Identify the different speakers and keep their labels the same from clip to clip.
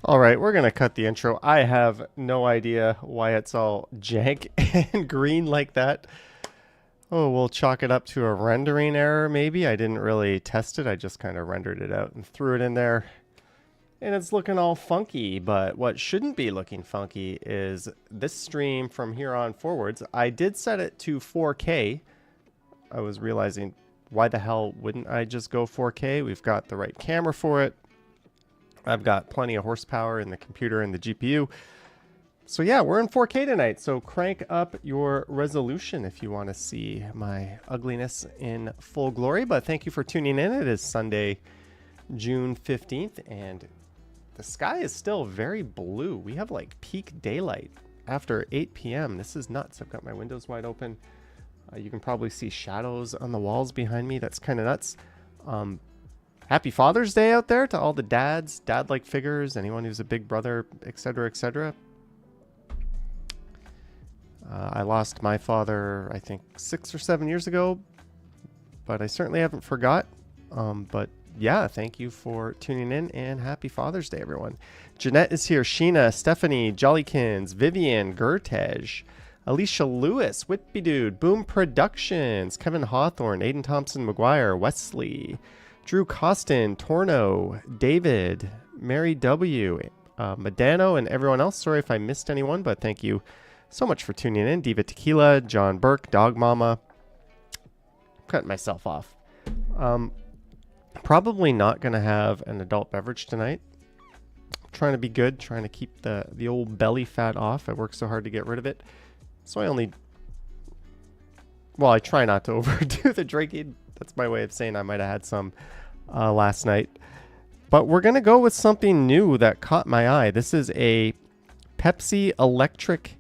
Speaker 1: All right, we're going to cut the intro. I have no idea why it's all jank and green like that. Oh, we'll chalk it up to a rendering error maybe. I didn't really test it. I just kind of rendered it out and threw it in there. And it's looking all funky, but what shouldn't be looking funky is this stream from here on forwards. I did set it to 4K. I was realizing, why the hell wouldn't I just go 4K? We've got the right camera for it. I've got plenty of horsepower in the computer and the GPU. So yeah, we're in 4K tonight. So crank up your resolution if you want to see my ugliness in full glory. But thank you for tuning in. It is Sunday, June 15th, and the sky is still very blue. We have like peak daylight after 8 p.m. This is nuts. I've got my windows wide open. You can probably see shadows on the walls behind me. That's kind of nuts. Happy Father's Day out there to all the dads, dad-like figures, anyone who's a big brother, etc., etc. I lost my father, I think, 6 or 7 years ago, but I certainly haven't forgot. But yeah, thank you for tuning in, and happy Father's Day, everyone. Jeanette is here, Sheena, Stephanie, Jollykins, Vivian, Gertej, Alicia Lewis, Whitby Dude, Boom Productions, Kevin Hawthorne, Aiden Thompson McGuire, Wesley, Drew Costin, Torno, David, Mary W, Medano, and everyone else. Sorry if I missed anyone, but thank you so much for tuning in. Diva Tequila, John Burke, Dog Mama. Cutting myself off. Probably not going to have an adult beverage tonight. Trying to be good, trying to keep the old belly fat off. I work so hard to get rid of it. So I try not to overdo the drinking. That's my way of saying I might have had some last night. But we're going to go with something new that caught my eye. This is a Pepsi Electric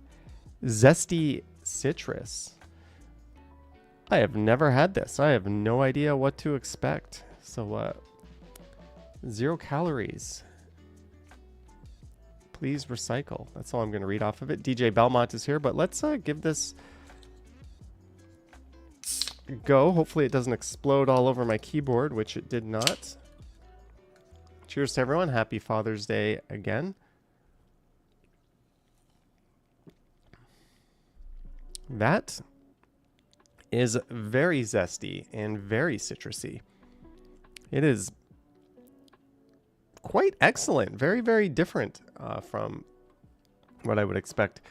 Speaker 1: Zesty Citrus. I have never had this. I have no idea what to expect. So, 0 calories. Please recycle. That's all I'm going to read off of it. DJ Belmont is here, but let's give this go. Hopefully it doesn't explode all over my keyboard, which it did not. Cheers to everyone. Happy Father's Day again. That is very zesty and very citrusy. It is quite excellent. Very, very different from what I would expect.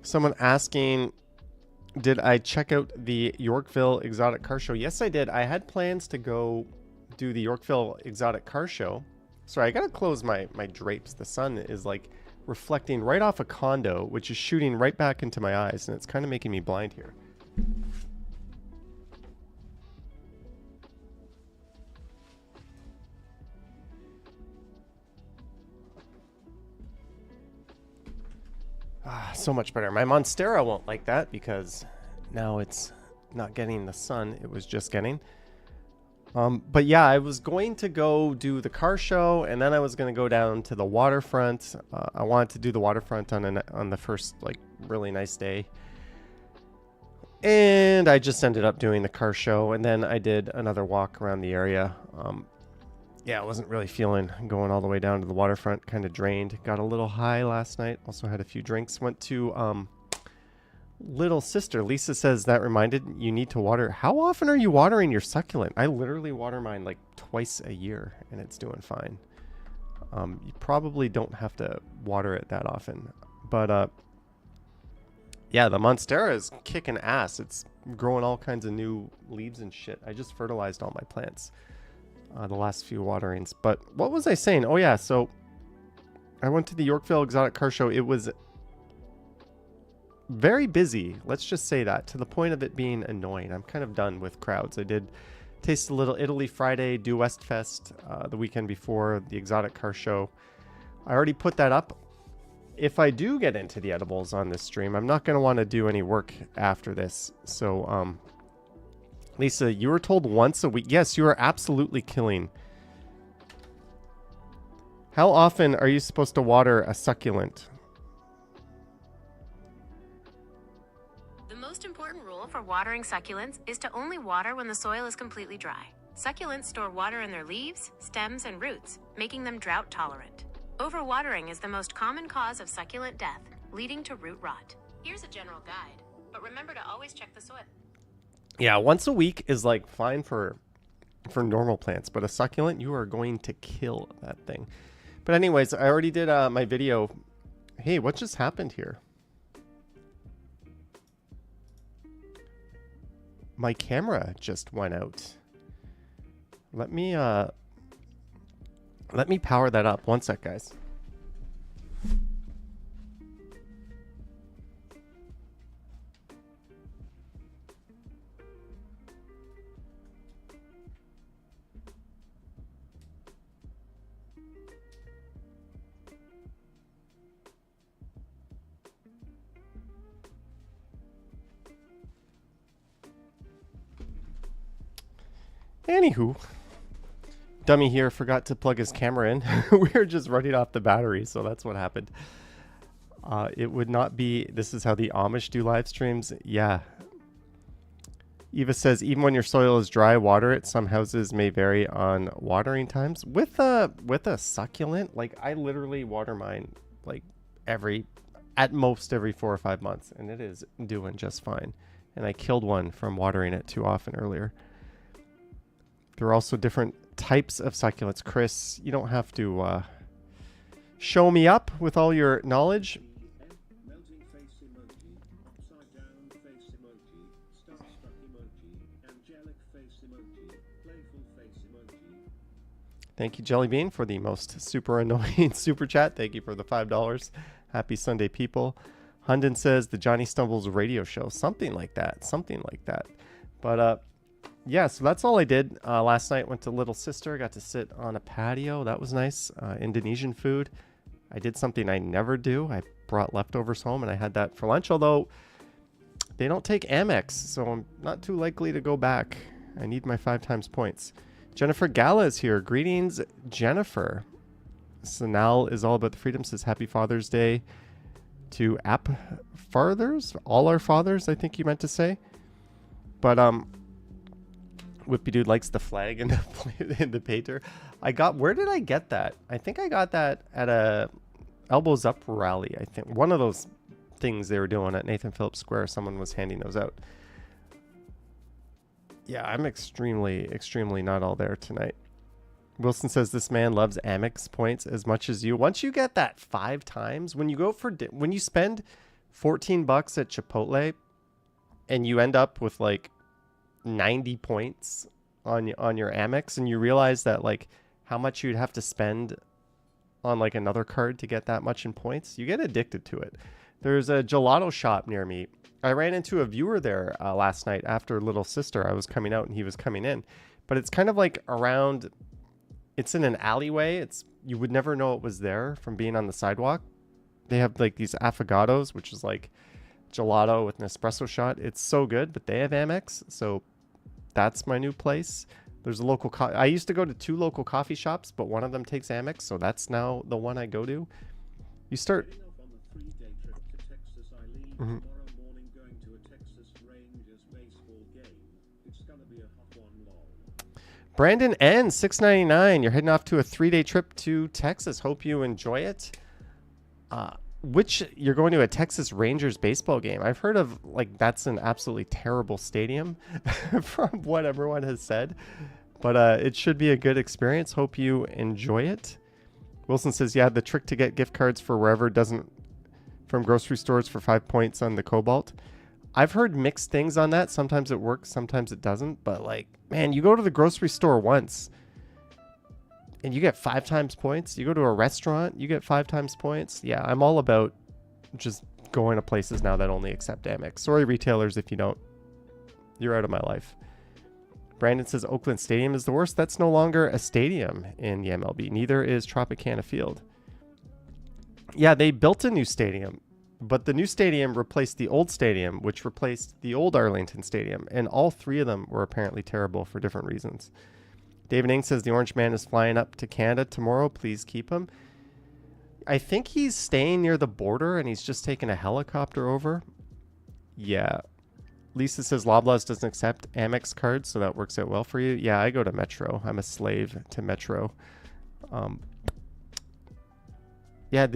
Speaker 1: Someone asking, did I check out the Yorkville Exotic Car Show? Yes, I did. I had plans to go do the Yorkville Exotic Car Show. Sorry, I gotta close my drapes. The sun is like reflecting right off a condo, which is shooting right back into my eyes, and it's kind of making me blind here. So much better. My Monstera won't like that because now it's not getting the sun it was just getting. But yeah, I was going to go do the car show, and then I was going to go down to the waterfront. I wanted to do the waterfront on the first like really nice day, and I just ended up doing the car show, and then I did another walk around the area. Yeah, I wasn't really feeling going all the way down to the waterfront. Kind of drained. Got a little high last night. Also had a few drinks. Went to Little Sister. Lisa says that reminded you need to water. How often are you watering your succulent? I literally water mine like twice a year, and it's doing fine. You probably don't have to water it that often. But yeah, the Monstera is kicking ass. It's growing all kinds of new leaves and shit. I just fertilized all my plants. The last few waterings. But what was I saying? Oh yeah, so I went to the Yorkville Exotic Car Show. It was very busy, let's just say that, to the point of it being annoying. I'm kind of done with crowds. I did taste a little Italy Friday, do Westfest the weekend before the Exotic Car Show. I already put that up. If I do get into the edibles on this stream, I'm not going to want to do any work after this. So, Lisa, you were told once a week. Yes, you are absolutely killing. How often are you supposed to water a succulent?
Speaker 2: The most important rule for watering succulents is to only water when the soil is completely dry. Succulents store water in their leaves, stems, and roots, making them drought tolerant. Overwatering is the most common cause of succulent death, leading to root rot. Here's a general guide, but remember to always check the soil.
Speaker 1: Yeah, once a week is like fine for normal plants, but a succulent, you are going to kill that thing. But anyways, I already did my video. Hey, what just happened here? My camera just went out. Let me power that up. One sec, guys. Anywho, dummy here forgot to plug his camera in. We were just running off the battery, so that's what happened. It would not be. This is how the Amish do live streams. Yeah. Eva says, even when your soil is dry, water it. Some houses may vary on watering times. With a succulent, like I literally water mine like at most every 4 or 5 months, and it is doing just fine. And I killed one from watering it too often earlier. There are also different types of succulents. Chris, you don't have to show me up with all your knowledge.
Speaker 3: Melting face emoji, upside down face emoji, starstruck emoji, angelic face emoji, playful face emoji.
Speaker 1: Thank you, Jellybean, for the most super annoying super chat. Thank you for the $5. Happy Sunday, people. Hunden says the Johnny Stumbles radio show. Something like that. Something like that. But, yeah, so that's all I did. Last night went to Little Sister. Got to sit on a patio. That was nice. Indonesian food. I did something I never do. I brought leftovers home and I had that for lunch. Although they don't take Amex, so I'm not too likely to go back. I need my 5 times points. Jennifer Gala is here. Greetings, Jennifer. Sanal is all about the freedom. Says Happy Father's Day to App Fathers. All our fathers, I think you meant to say. But Whippy Dude likes the flag and the painter. Where did I get that? I think I got that at a Elbows Up rally. I think one of those things they were doing at Nathan Phillips Square. Someone was handing those out. Yeah, I'm extremely not all there tonight. Wilson says this man loves Amex points as much as you. Once you get that 5 times, when you spend $14 at Chipotle and you end up with like 90 points on your Amex, and you realize that like how much you'd have to spend on like another card to get that much in points, you get addicted to it. There's a gelato shop near me. I ran into a viewer there last night after Little Sister. I was coming out and he was coming in, but it's kind of like around, it's in an alleyway. You would never know it was there from being on the sidewalk. They have like these affogatos, which is like gelato with an espresso shot. It's so good, but they have Amex, so that's my new place. There's a local I used to go to 2 local coffee shops, but one of them takes Amex, so that's now the one I go to. You start
Speaker 3: On the 3-day trip to Texas, I leave
Speaker 1: Mhm.
Speaker 3: tomorrow morning going to a Texas Rangers baseball game. It's gonna be a hot one, lol.
Speaker 1: Brandon N, $6.99. You're heading off to a 3-day trip to Texas. Hope you enjoy it. Which you're going to a Texas Rangers baseball game. I've heard of like that's an absolutely terrible stadium from what everyone has said, but it should be a good experience. Hope you enjoy it. Wilson says, yeah, the trick to get gift cards for wherever doesn't from grocery stores for 5 points on the Cobalt. I've heard mixed things on that. Sometimes it works, sometimes it doesn't. But like, man, you go to the grocery store once and you get 5 times points. You go to a restaurant, you get 5 times points. Yeah, I'm all about just going to places now that only accept Amex. Sorry, retailers, if you don't. You're out of my life. Brandon says Oakland Stadium is the worst. That's no longer a stadium in the MLB. Neither is Tropicana Field. Yeah, they built a new stadium, but the new stadium replaced the old stadium, which replaced the old Arlington Stadium. And all 3 of them were apparently terrible for different reasons. David Ing says the Orange Man is flying up to Canada tomorrow. Please keep him. I think he's staying near the border and he's just taking a helicopter over. Yeah. Lisa says Loblaws doesn't accept Amex cards, so that works out well for you. Yeah, I go to Metro. I'm a slave to Metro. Yeah,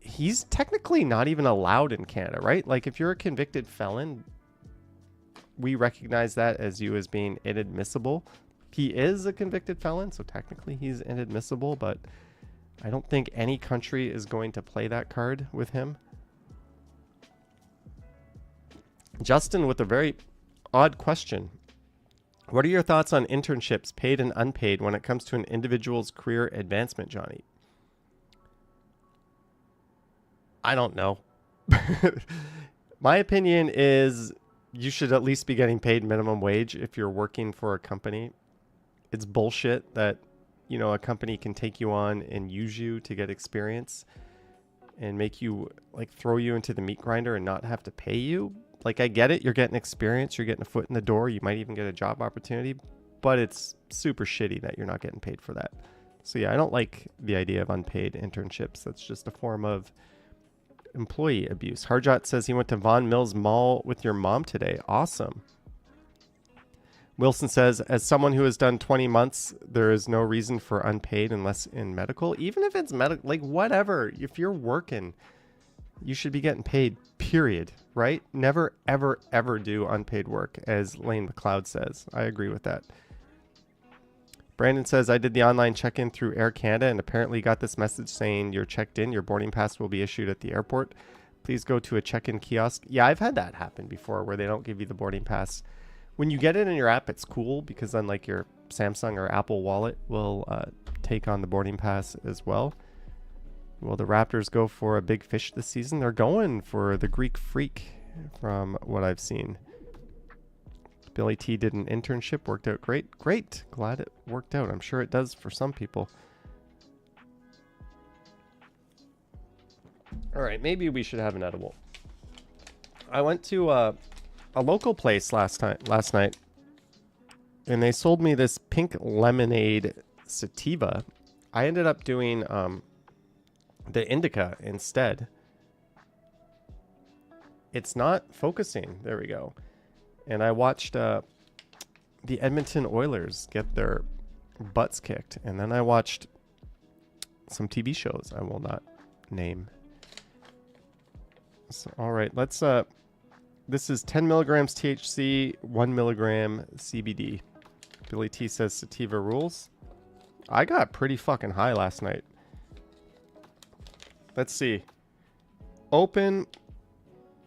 Speaker 1: he's technically not even allowed in Canada, right? Like if you're a convicted felon, we recognize that as you as being inadmissible. He is a convicted felon, so technically he's inadmissible, but I don't think any country is going to play that card with him. Justin with a very odd question. What are your thoughts on internships, paid and unpaid, when it comes to an individual's career advancement, Johnny? I don't know. My opinion is you should at least be getting paid minimum wage if you're working for a company. It's bullshit that, you know, a company can take you on and use you to get experience and make you, like, throw you into the meat grinder and not have to pay you. Like, I get it. You're getting experience. You're getting a foot in the door. You might even get a job opportunity, but it's super shitty that you're not getting paid for that. So yeah, I don't like the idea of unpaid internships. That's just a form of employee abuse. Harjot says he went to Vaughan Mills Mall with your mom today. Awesome. Wilson says, as someone who has done 20 months, there is no reason for unpaid unless in medical. Even if it's medical, like whatever, if you're working, you should be getting paid, period, right? Never, ever, ever do unpaid work, as Lane McLeod says. I agree with that. Brandon says, I did the online check-in through Air Canada and apparently got this message saying you're checked in. Your boarding pass will be issued at the airport. Please go to a check-in kiosk. Yeah, I've had that happen before where they don't give you the boarding pass. When you get it in your app, it's cool because then like your Samsung or Apple wallet will take on the boarding pass as well. Will the Raptors go for a big fish this season? They're going for the Greek Freak from what I've seen. Billy T did an internship, worked out great. Great. Glad it worked out. I'm sure it does for some people. All right, maybe we should have an edible. I went to a local place last night, and they sold me this pink lemonade sativa. I ended up doing the indica instead. It's not focusing. There we go. And I watched the Edmonton Oilers get their butts kicked, and then I watched some TV shows I will not name. So, all right, let's this is 10 milligrams THC, 1 milligram CBD. Billy T says sativa rules. I got pretty fucking high last night. Let's see. Open,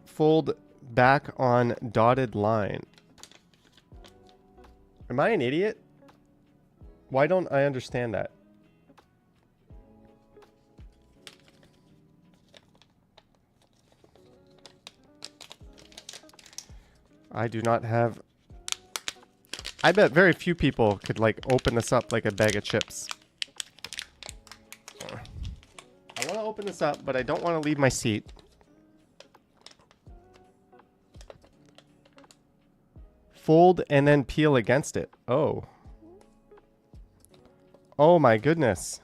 Speaker 1: fold back on dotted line. Am I an idiot? Why don't I understand that? I do not have... I bet very few people could like open this up like a bag of chips. I want to open this up, but I don't want to leave my seat. Fold and then peel against it. Oh. Oh my goodness.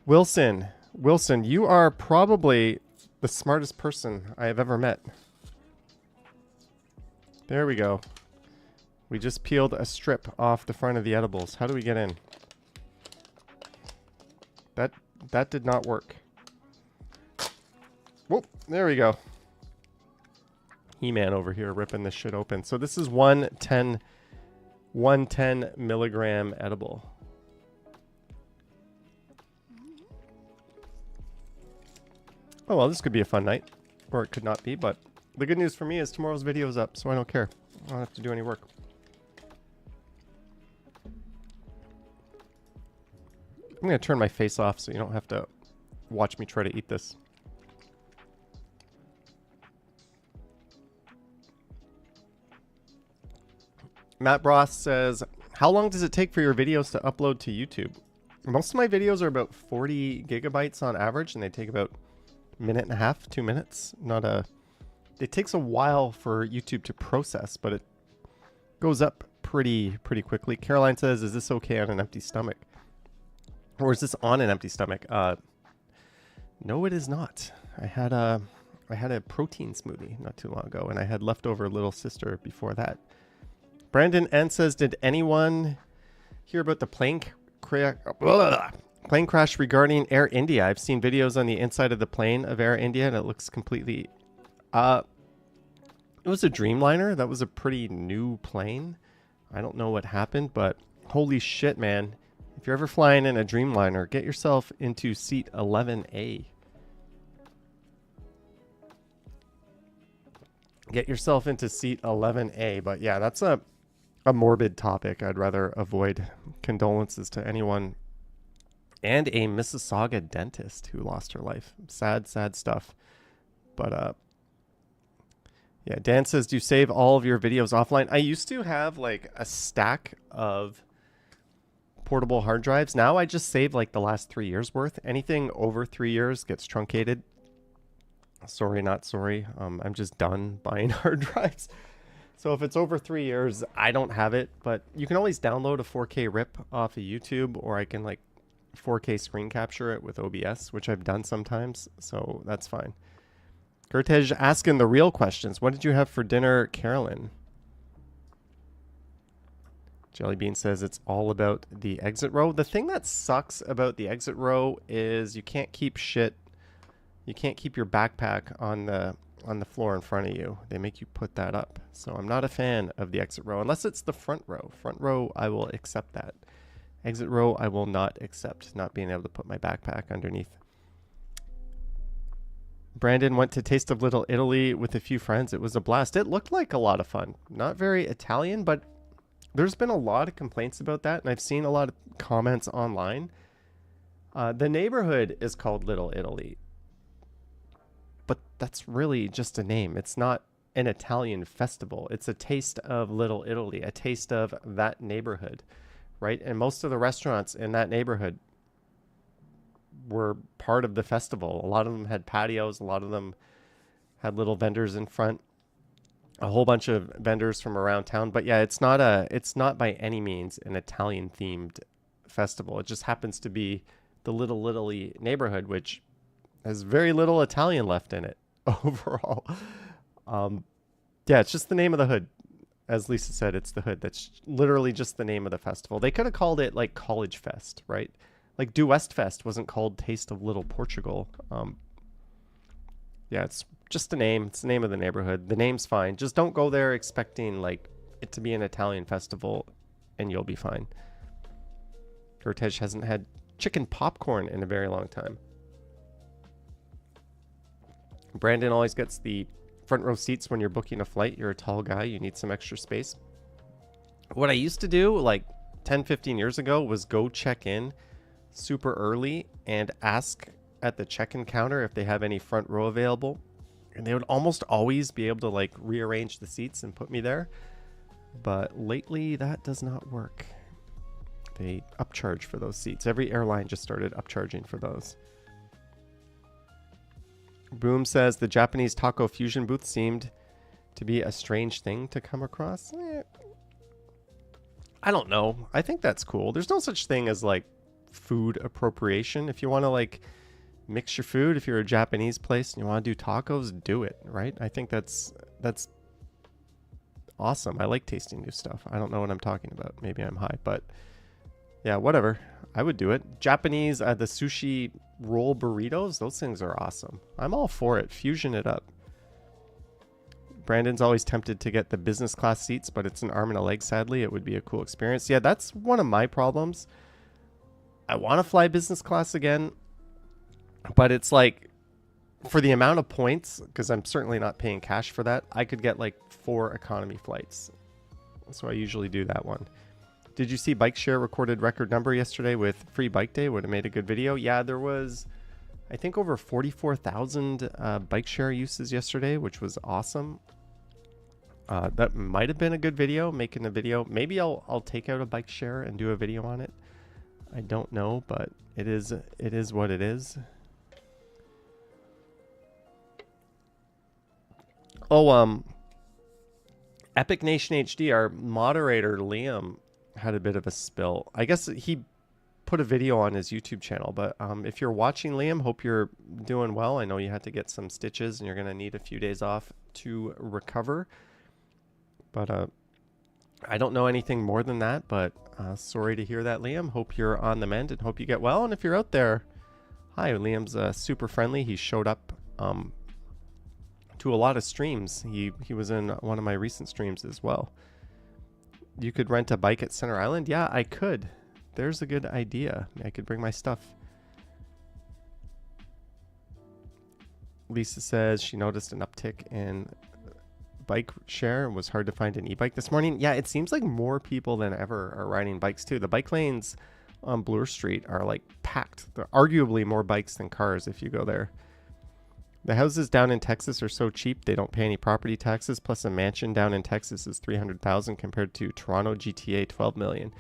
Speaker 1: Wilson, you are probably the smartest person I have ever met. There we go. We just peeled a strip off the front of the edibles. How do we get in? That did not work. Whoop, there we go. He-Man over here ripping this shit open. So this is 110 milligram edible. Oh, well, this could be a fun night. Or it could not be, but the good news for me is tomorrow's video is up, so I don't care. I don't have to do any work. I'm going to turn my face off so you don't have to watch me try to eat this. Matt Bross says, how long does it take for your videos to upload to YouTube? Most of my videos are about 40 gigabytes on average, and they take about a minute and a half, 2 minutes. It takes a while for YouTube to process, but it goes up pretty quickly. Caroline says, is this okay on an empty stomach? Or is this on an empty stomach? No, it is not. I had a protein smoothie not too long ago, and I had leftover Little Sister before that. Brandon N says, did anyone hear about the plane Plane crash regarding Air India. I've seen videos on the inside of the plane of Air India, and it looks completely... it was a Dreamliner. That was a pretty new plane. I don't know what happened, but holy shit, man. If you're ever flying in a Dreamliner, get yourself into seat 11A. Get yourself into seat 11A. But yeah, that's a morbid topic I'd rather avoid. Condolences to anyone. And a Mississauga dentist who lost her life. Sad, sad stuff. But yeah, Dan says, do you save all of your videos offline? I used to have like a stack of portable hard drives. Now I just save like the last 3 years worth. Anything over 3 years gets truncated. Sorry, not sorry. I'm just done buying hard drives. So if it's over 3 years, I don't have it. But you can always download a 4K rip off of YouTube, or I can like 4K screen capture it with OBS, which I've done sometimes. So that's fine. Gertej asking the real questions. What did you have for dinner, Carolyn? Jellybean says it's all about the exit row. The thing that sucks about the exit row is you can't keep shit. You can't keep your backpack on the floor in front of you. They make you put that up. So I'm not a fan of the exit row unless it's the front row. Front row, I will accept that. Exit row, I will not accept not being able to put my backpack underneath. Brandon went to Taste of Little Italy with a few friends. It was a blast. It looked like a lot of fun. Not very Italian, but there's been a lot of complaints about that, and I've seen a lot of comments online. The neighborhood is called Little Italy, but that's really just a name. It's not an Italian festival. It's a taste of Little Italy, a taste of that neighborhood, right? And most of the restaurants in that neighborhood were part of the festival. A lot of them had patios. A lot of them had little vendors in front. A whole bunch of vendors from around town. But yeah, it's not by any means an Italian themed festival. It just happens to be the Little Italy neighborhood, which has very little Italian left in it overall. Yeah, it's just the name of the hood. As Lisa said, it's the hood. That's literally just the name of the festival. They could have called it like College Fest, right? Like Due West Fest wasn't called Taste of Little Portugal. Yeah, it's just a name. It's the name of the neighborhood. The name's fine. Just don't go there expecting like it to be an Italian festival, and you'll be fine. Gertej hasn't had chicken popcorn in a very long time. Brandon always gets the front row seats when you're booking a flight. You're a tall guy. You need some extra space. What I used to do like 10, 15 years ago was go check in super early and ask at the check-in counter if they have any front row available, and they would almost always be able to like rearrange the seats and put me there. But lately that does not work. They upcharge for those seats. Every airline just started upcharging for those. Boom says the Japanese taco fusion booth seemed to be a strange thing to come across. I don't know. I think that's cool. There's no such thing as like food appropriation. If you want to like mix your food, if you're a Japanese place and you want to do tacos, do it, right? I think that's awesome. I like tasting new stuff. I don't know what I'm talking about. Maybe I'm high, but yeah, whatever. I would do it. Japanese, the sushi roll burritos, those things are awesome. I'm all for it. Fusion it up. Brandon's always tempted to get the business class seats, but it's an arm and a leg, sadly. It would be a cool experience. Yeah, that's one of my problems. I want to fly business class again, but it's like for the amount of points, because I'm certainly not paying cash for that, I could get like 4 economy flights. So I usually do that one. Did you see Bike Share recorded record number yesterday with Free Bike Day? Would have made a good video. Yeah, there was, I think, over 44,000 Bike Share uses yesterday, which was awesome. That might have been a good video, making a video. Maybe I'll take out a Bike Share and do a video on it. I don't know, but it is what it is. Oh, Epic Nation HD, our moderator Liam had a bit of a spill. I guess he put a video on his YouTube channel, but if you're watching, Liam, hope you're doing well. I know you had to get some stitches and you're going to need a few days off to recover. But I don't know anything more than that, but sorry to hear that, Liam. Hope you're on the mend and hope you get well. And if you're out there, hi, Liam's super friendly. He showed up to a lot of streams. He was in one of my recent streams as well. You could rent a bike at Center Island? Yeah, I could. There's a good idea. I could bring my stuff. Lisa says she noticed an uptick in bike share. It was hard to find an e-bike this morning. Yeah, it seems like more people than ever are riding bikes too. The bike lanes on Bloor Street are like packed. There are arguably more bikes than cars if you go there. The houses down in Texas are so cheap they don't pay any property taxes. Plus a mansion down in Texas is $300,000 compared to Toronto GTA $12 million.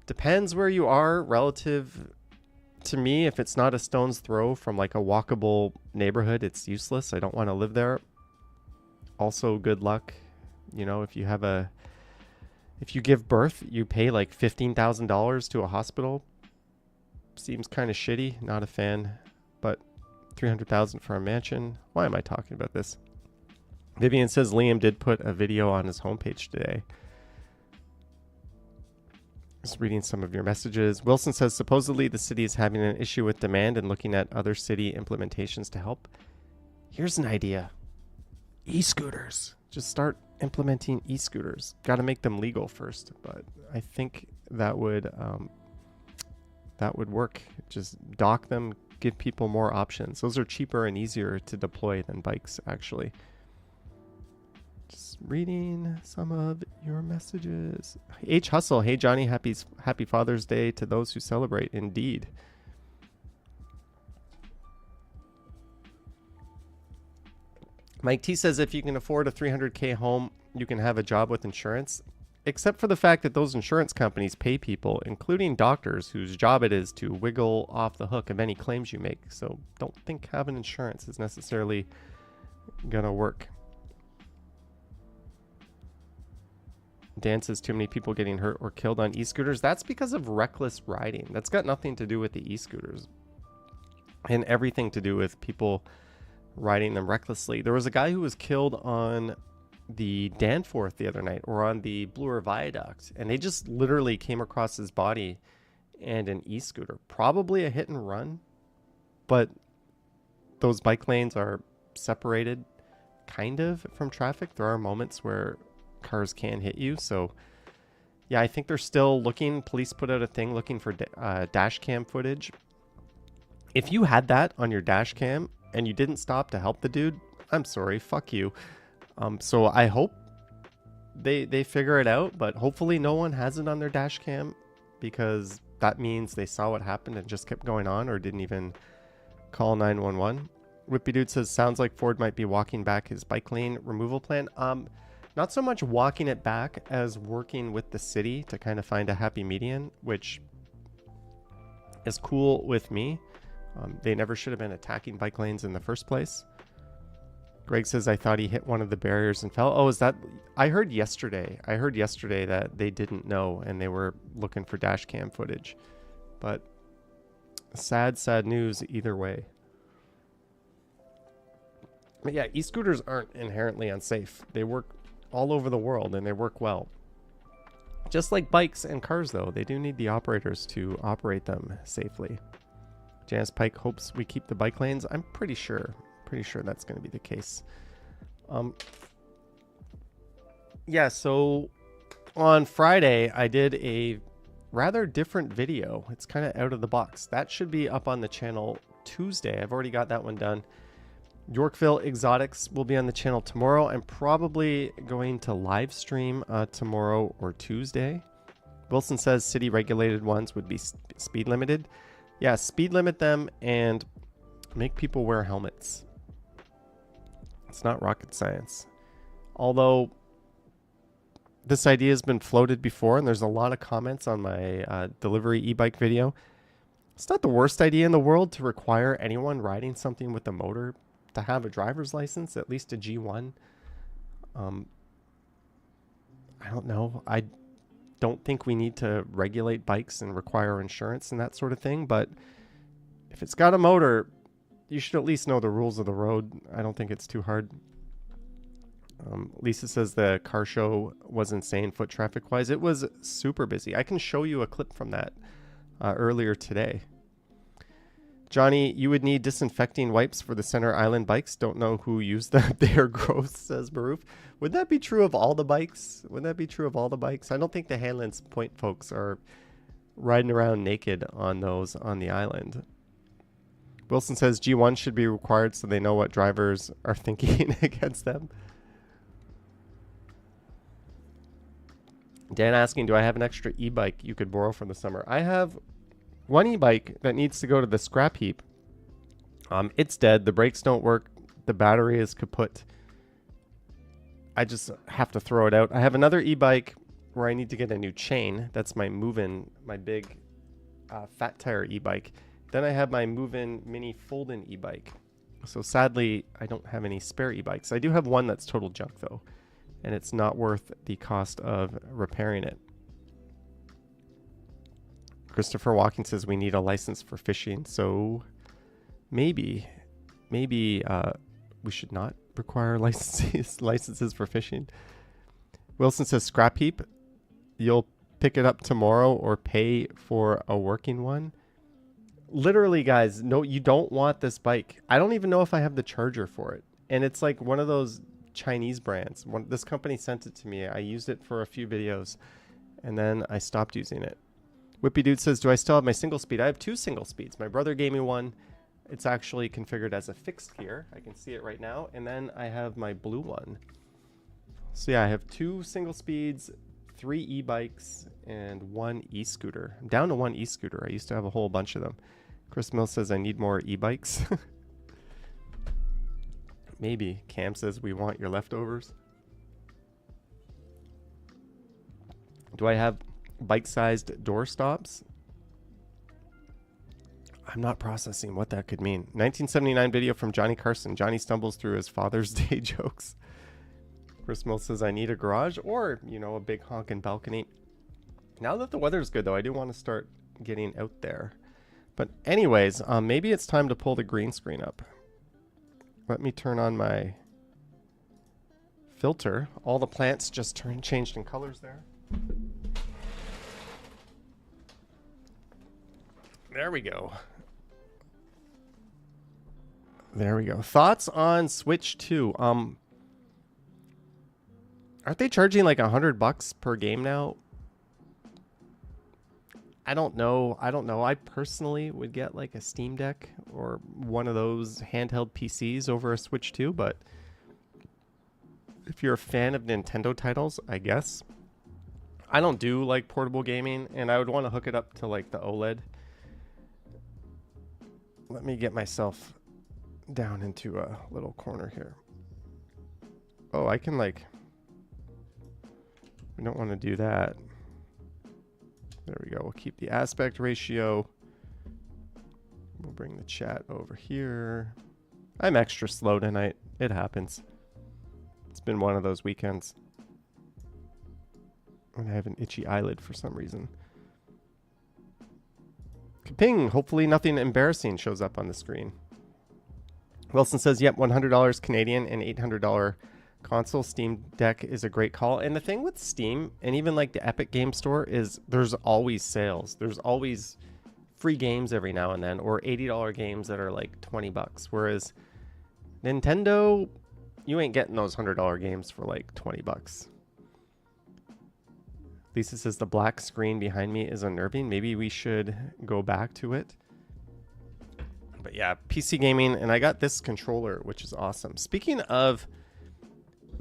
Speaker 1: Depends where you are relative to me. If it's not a stone's throw from like a walkable neighborhood, it's useless. I don't want to live there. Also, good luck. You know, if you give birth, you pay like $15,000 to a hospital. Seems kind of shitty. Not a fan, but $300,000 for a mansion. Why am I talking about this? Vivian says Liam did put a video on his homepage today. Just reading some of your messages. Wilson says supposedly the city is having an issue with demand and looking at other city implementations to help. Here's an idea. E-scooters. Just start implementing e-scooters. Got to make them legal first, but I think that would work. Just dock them, give people more options. Those are cheaper and easier to deploy than bikes, actually. Just reading some of your messages. H Hustle. Hey Johnny, happy Father's Day to those who celebrate. Indeed. Mike T says if you can afford a $300K home, you can have a job with insurance, except for the fact that those insurance companies pay people, including doctors, whose job it is to wiggle off the hook of any claims you make. So don't think having insurance is necessarily gonna work. Dan says too many people getting hurt or killed on e-scooters. That's because of reckless riding. That's got nothing to do with the e-scooters and everything to do with people riding them recklessly. There was a guy who was killed on the Danforth the other night, or on the Bloor Viaduct, and they just literally came across his body and an e-scooter. Probably a hit and run, but those bike lanes are separated kind of from traffic. There are moments where cars can hit you. So yeah, I think they're still looking. Police put out a thing looking for dash cam footage. If you had that on your dash cam and you didn't stop to help the dude, I'm sorry, fuck you. So I hope they figure it out, but hopefully no one has it on their dash cam, because that means they saw what happened and just kept going on, or didn't even call 911. Whippy Dude says sounds like Ford might be walking back his bike lane removal plan. Not so much walking it back as working with the city to kind of find a happy median, which is cool with me. They never should have been attacking bike lanes in the first place. Greg says, I thought he hit one of the barriers and fell. Oh, is that... I heard yesterday that they didn't know and they were looking for dash cam footage. But sad news either way. But yeah, e-scooters aren't inherently unsafe. They work all over the world and they work well. Just like bikes and cars, though, they do need the operators to operate them safely. Janice Pike hopes we keep the bike lanes. I'm pretty sure that's going to be the case. Yeah, so on Friday I did a rather different video. It's kind of out of the box. That should be up on the channel Tuesday. I've already got that one done. Yorkville Exotics will be on the channel tomorrow. I'm probably going to live stream tomorrow or Tuesday. Wilson says city regulated ones would be speed limited. Yeah, speed limit them and make people wear helmets. It's not rocket science. Although this idea has been floated before and there's a lot of comments on my delivery e-bike video. It's not the worst idea in the world to require anyone riding something with a motor to have a driver's license, at least a G1. I don't know. I don't think we need to regulate bikes and require insurance and that sort of thing, but if it's got a motor, you should at least know the rules of the road. I don't think it's too hard. Lisa says the car show was insane foot traffic wise. It was super busy. I can show you a clip from that earlier today. Johnny, you would need disinfecting wipes for the Center Island bikes. Don't know who used them. They are gross, says Maroof. Would that be true of all the bikes? Would that be true of all the bikes? I don't think the Hanlan's Point folks are riding around naked on those on the island. Wilson says G1 should be required so they know what drivers are thinking against them. Dan asking, do I have an extra e-bike you could borrow for the summer? I have one e-bike that needs to go to the scrap heap. It's dead. The brakes don't work. The battery is kaput. I just have to throw it out. I have another e-bike where I need to get a new chain. That's my move-in, my big fat tire e-bike. Then I have my move-in mini fold-in e-bike. So sadly, I don't have any spare e-bikes. I do have one that's total junk though, and it's not worth the cost of repairing it. Christopher Walking says we need a license for fishing, so maybe we should not require licenses for fishing. Wilson says scrap heap. You'll pick it up tomorrow or pay for a working one. Literally, guys, no, you don't want this bike. I don't even know if I have the charger for it. And it's like one of those Chinese brands. This company sent it to me. I used it for a few videos and then I stopped using it. Whippy Dude says, do I still have my single speed? I have 2 single speeds. My brother gave me one. It's actually configured as a fixed gear. I can see it right now. And then I have my blue one. So yeah, I have 2 single speeds, 3 e-bikes, and 1 e-scooter. I'm down to 1 e-scooter. I used to have a whole bunch of them. Chris Mills says I need more e-bikes. Maybe. Cam says we want your leftovers. Do I have bike-sized door stops? I'm not processing what that could mean. 1979 video from Johnny Carson. Johnny stumbles through his Father's Day jokes. Chris Mills says I need a garage or, you know, a big honking balcony. Now that the weather's good, though, I do want to start getting out there. But anyways, maybe it's time to pull the green screen up. Let me turn on my filter. All the plants just changed in colors there. There we go. There we go. Thoughts on Switch 2? Aren't they charging like $100 per game now? I don't know. I personally would get like a Steam Deck or one of those handheld PCs over a Switch 2, but if you're a fan of Nintendo titles, I guess. I don't do like portable gaming, and I would want to hook it up to like the OLED. Let me get myself down into a little corner here. Oh, I can like... We don't want to do that. There we go. We'll keep the aspect ratio. We'll bring the chat over here. I'm extra slow tonight. It happens. It's been one of those weekends. And I have an itchy eyelid for some reason. Kaping! Hopefully nothing embarrassing shows up on the screen. Wilson says, yep, $100 Canadian and $800 console. Steam Deck is a great call. And the thing with Steam and even like the Epic Game Store is there's always sales. There's always free games every now and then, or $80 games that are like $20. Whereas Nintendo, you ain't getting those $100 games for like $20. Lisa says the black screen behind me is unnerving. Maybe we should go back to it. But yeah, PC gaming, and I got this controller, which is awesome. Speaking of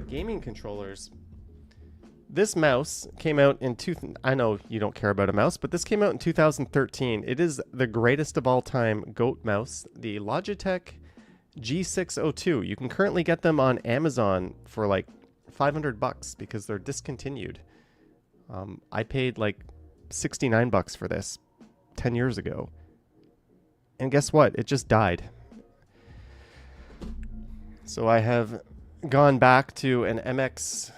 Speaker 1: gaming controllers, this mouse came out in I know you don't care about a mouse, but this came out in 2013. It is the greatest of all time goat mouse, the Logitech G602. You can currently get them on Amazon for like $500 because they're discontinued. I paid like $69 for this 10 years ago. And guess what? It just died. So I have gone back to an MX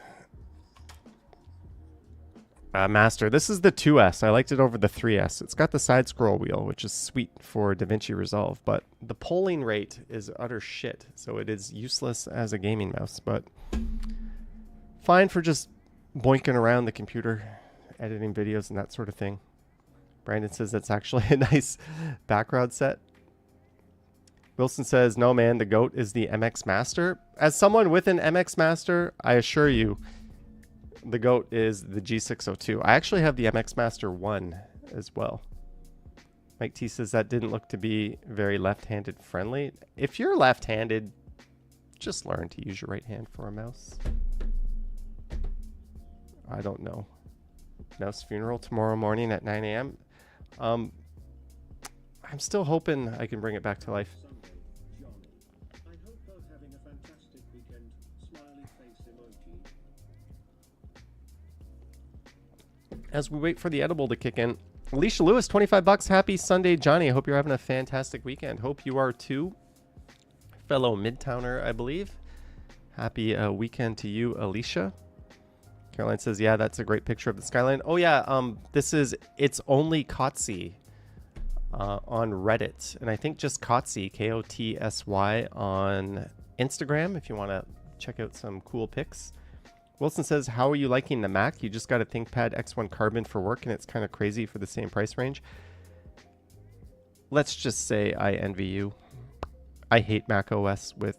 Speaker 1: Master. This is the 2S. I liked it over the 3S. It's got the side scroll wheel, which is sweet for DaVinci Resolve, but the polling rate is utter shit. So it is useless as a gaming mouse, but Fine for just boinking around the computer, editing videos and that sort of thing. Brandon says that's actually a nice background set. Wilson says, no, man, the GOAT is the MX Master. As someone with an MX Master, I assure you, the GOAT is the G602. I actually have the MX Master 1 as well. Mike T says that didn't look to be very left-handed friendly. If you're left-handed, just learn to use your right hand for a mouse. I don't know. Mouse funeral tomorrow morning at 9 a.m. I'm still hoping I can bring it back to life.
Speaker 3: Johnny. I hope both having a fantastic weekend. Smiley face emoji.
Speaker 1: As we wait for the edible to kick in, Alicia Lewis, 25 bucks. Happy Sunday, Johnny. I hope you're having a fantastic weekend. Hope you are too. Fellow Midtowner, I believe. Happy weekend to you, Alicia. Caroline says, yeah, that's a great picture of the skyline. Oh, yeah, this is It's Only Kotsy on Reddit. And I think just Kotsy, Kotsy, on Instagram if you want to check out some cool pics. Wilson says, how are you liking the Mac? You just got a ThinkPad X1 Carbon for work, and it's kind of crazy for the same price range. Let's just say I envy you. I hate Mac OS with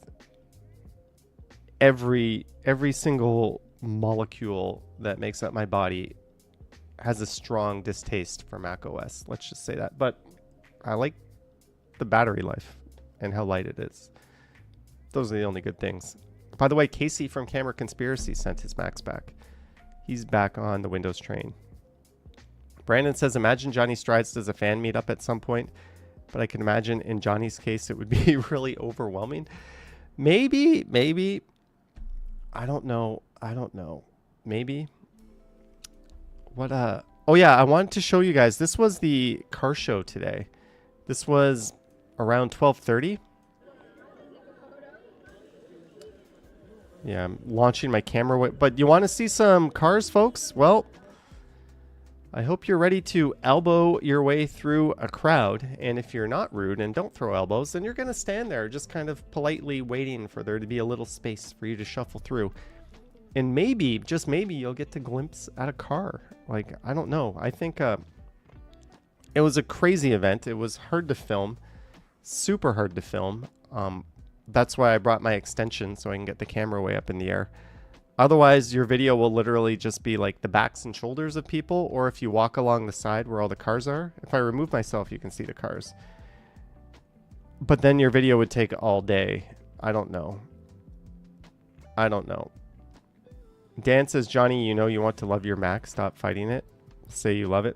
Speaker 1: every single molecule that makes up my body has a strong distaste for Mac OS. Let's just say that. But I like the battery life and how light it is. Those are the only good things. By the way, Casey from Camera Conspiracy sent his Macs back. He's back on the Windows train. Brandon says, imagine Johnny Strides does a fan meetup at some point, but I can imagine in Johnny's case it would be really overwhelming. Maybe. I don't know. Maybe. What, oh yeah, I wanted to show you guys. This was the car show today. This was around 12:30. Yeah, I'm launching my camera. But you want to see some cars, folks? Well, I hope you're ready to elbow your way through a crowd. And if you're not rude and don't throw elbows, then you're going to stand there just kind of politely waiting for there to be a little space for you to shuffle through. And maybe, just maybe, you'll get to glimpse at a car. Like, I don't know. I think it was a crazy event. It was hard to film. Super hard to film. That's why I brought my extension so I can get the camera way up in the air. Otherwise, your video will literally just be like the backs and shoulders of people, or if you walk along the side where all the cars are. If I remove myself, you can see the cars. But then your video would take all day. I don't know. Dan says, Johnny, you know you want to love your Mac. Stop fighting it. Say you love it.